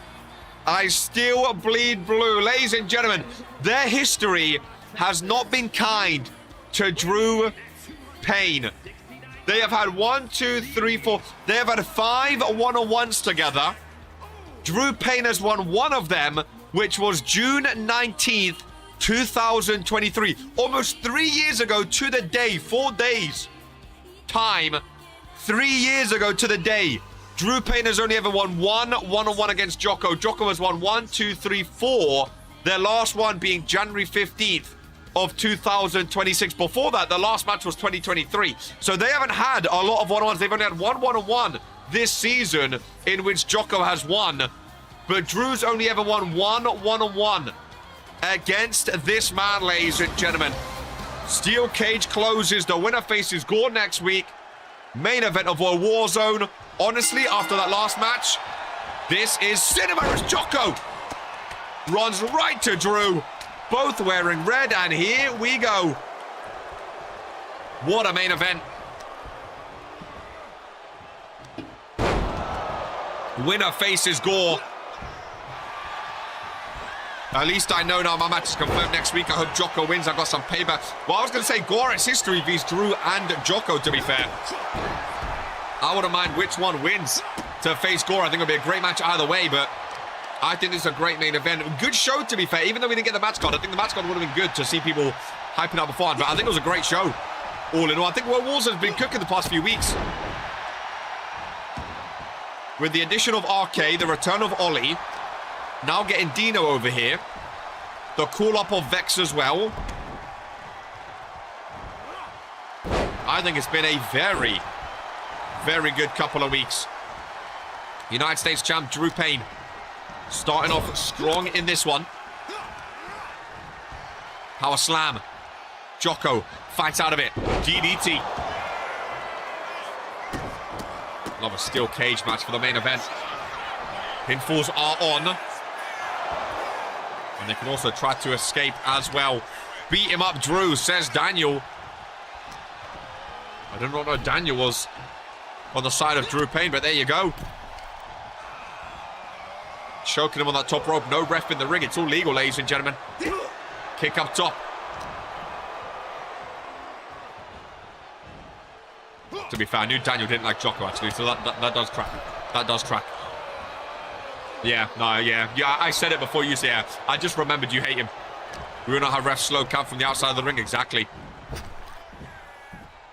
I still bleed blue. Ladies and gentlemen, their history has not been kind to Drew Payne. They have had 1, 2, 3, 4. They have had 5 one-on-ones together. Drew Payne has won one of them, which was June 19th, 2023. Almost 3 years ago to the day, 4 days. Time, 3 years ago to the day. Drew Payne has only ever won one one-on-one against Jocko. Jocko has won 1, 2, 3, 4. Their last one being January 15th of 2026. Before that, the last match was 2023. So they haven't had a lot of one-on-ones. They've only had one one-on-one this season in which Jocko has won. But Drew's only ever won one one-on-one against this man, ladies and gentlemen. Steel cage closes. The winner faces CAW next week. Main event of World Warzone. Honestly, after that last match, this is cinema as Jocko runs right to Drew. Both wearing red, and here we go. What a main event. Winner faces CAW. At least I know now my match is confirmed next week. I hope Jocko wins. I got some payback. Well, I was going to say Gore, it's history vs Drew and Jocko, to be fair. I wouldn't mind which one wins to face Gore. I think it'll be a great match either way, but I think this is a great main event. Good show, to be fair. Even though we didn't get the match card, I think the match card would have been good to see people hyping up beforehand, but I think it was a great show. All in all, I think World Wars has been cooking the past few weeks. With the addition of RK, the return of Ollie, now getting Dino over here. The call-up of Vex as well. I think it's been a very, very good couple of weeks. United States champ Drew Payne starting off strong in this one. Power slam. Jocko fights out of it. DDT. Love a steel cage match for the main event. Pinfalls are on. And they can also try to escape as well. Beat him up, Drew, says Daniel. I don't know what Daniel was on the side of Drew Payne, but there you go. Choking him on that top rope. No ref in the ring. It's all legal, ladies and gentlemen. Kick up top. To be fair, I knew Daniel didn't like Jocko, actually, so that does track. That does track. Yeah, no, yeah. Yeah, I said it before you said it. I just remembered you hate him. We will not have refs slow count from the outside of the ring, exactly.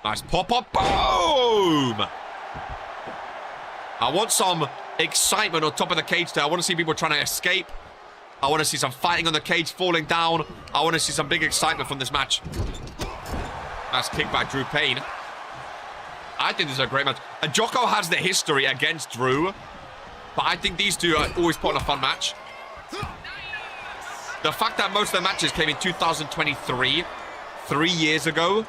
Nice pop-up, boom! I want some excitement on top of the cage there. I want to see people trying to escape. I want to see some fighting on the cage, falling down. I want to see some big excitement from this match. Nice kick by Drew Payne. I think this is a great match. And Jocko has the history against Drew, but I think these two are always put on a fun match. The fact that most of their matches came in 2023, 3 years ago,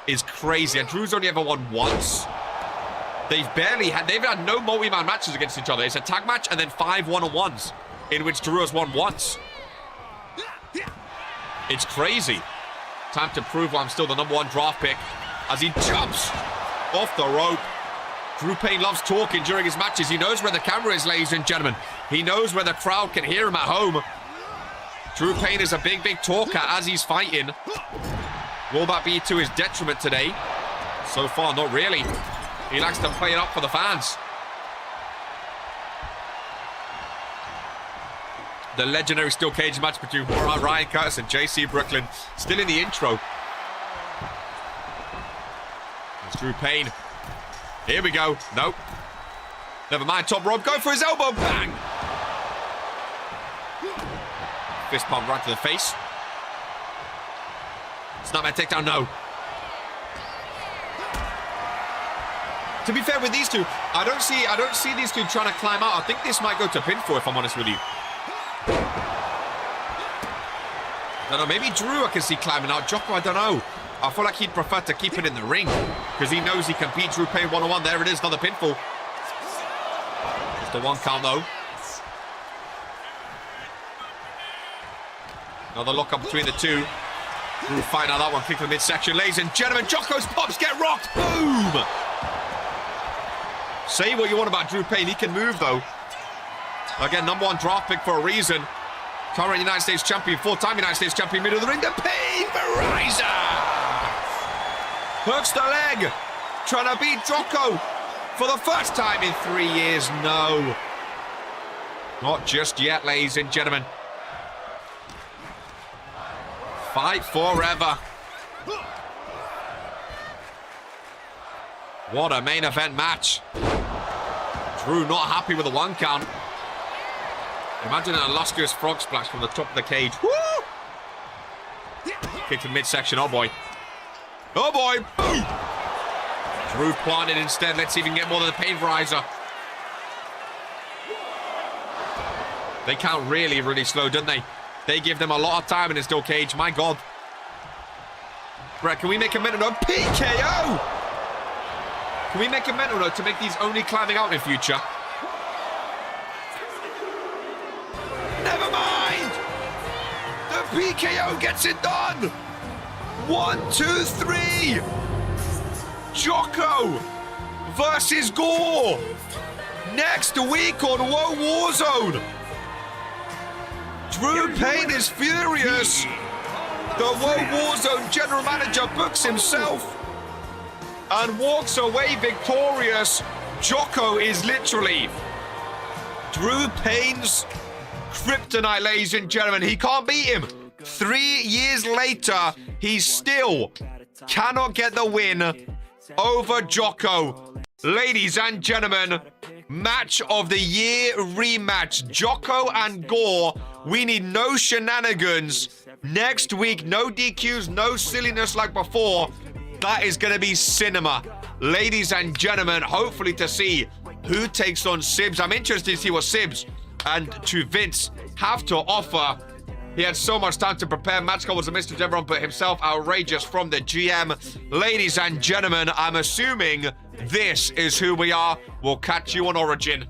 is crazy. And Drew's only ever won once. They've had no multi-man matches against each other. It's a tag match and then 5 one-on-ones in which Drew has won once. It's crazy. Time to prove why I'm still the #1 draft pick as he jumps off the rope. Drew Payne loves talking during his matches. He knows where the camera is, ladies and gentlemen. He knows where the crowd can hear him at home. Drew Payne is a big, big talker as he's fighting. Will that be to his detriment today? So far, not really. He likes to play it up for the fans. The legendary steel cage match between Ryan Curtis and JC Brooklyn. Still in the intro. It's Drew Payne. Here we go. Nope. Never mind. Top rope. Go for his elbow. Bang. Fist pump right to the face. Snapmare takedown. No. To be fair with these two, I don't see these two trying to climb out. I think this might go to pinfall, if I'm honest with you. I don't know. Maybe Drew I can see climbing out. Jocko, I don't know. I feel like he'd prefer to keep it in the ring because he knows he can beat Drew Payne one-on-one. There it is, another pinfall. Just a 1 count though. Another lock up between the two. Drew fighting out that one, kick to the midsection. Ladies and gentlemen, Jocko's pops get rocked. Boom! Say what you want about Drew Payne, he can move though. Again, #1 draft pick for a reason. Current United States champion, 4-time United States champion, middle of the ring, the Payne Riser! Hooks the leg, trying to beat Jocko for the first time in 3 years. No, not just yet, ladies and gentlemen. Fight forever. What a main event match. Drew not happy with the 1 count. Imagine an illustrious frog splash from the top of the cage. Woo! Kick to midsection. Oh boy. Oh boy. Boom! Drew planted instead. Let's see if he can get more than the Payne Riser. They count really, really slow, don't they? They give them a lot of time in a steel cage. My God. Brett, can we make a mental note? PKO! Can we make a mental note to make these only climbing out in future? Never mind! The PKO gets it done! 1, 2, 3! Jocko versus Gore! Next week on Woe Warzone! Drew Payne is furious. The World Warzone general manager books himself and walks away victorious. Jocko is literally Drew Payne's kryptonite, ladies and gentlemen. He can't beat him. 3 years later, he still cannot get the win over Jocko. Ladies and gentlemen, match of the year rematch. Jocko and Gore. We need no shenanigans. Next week, no DQs, no silliness like before. That is going to be cinema. Ladies and gentlemen, hopefully to see who takes on Sibs. I'm interested to see what Sibs and to Vince have to offer. He had so much time to prepare. Match call was a mystery to everyone but himself. Outrageous from the GM. Ladies and gentlemen, I'm assuming this is who we are. We'll catch you on Origin.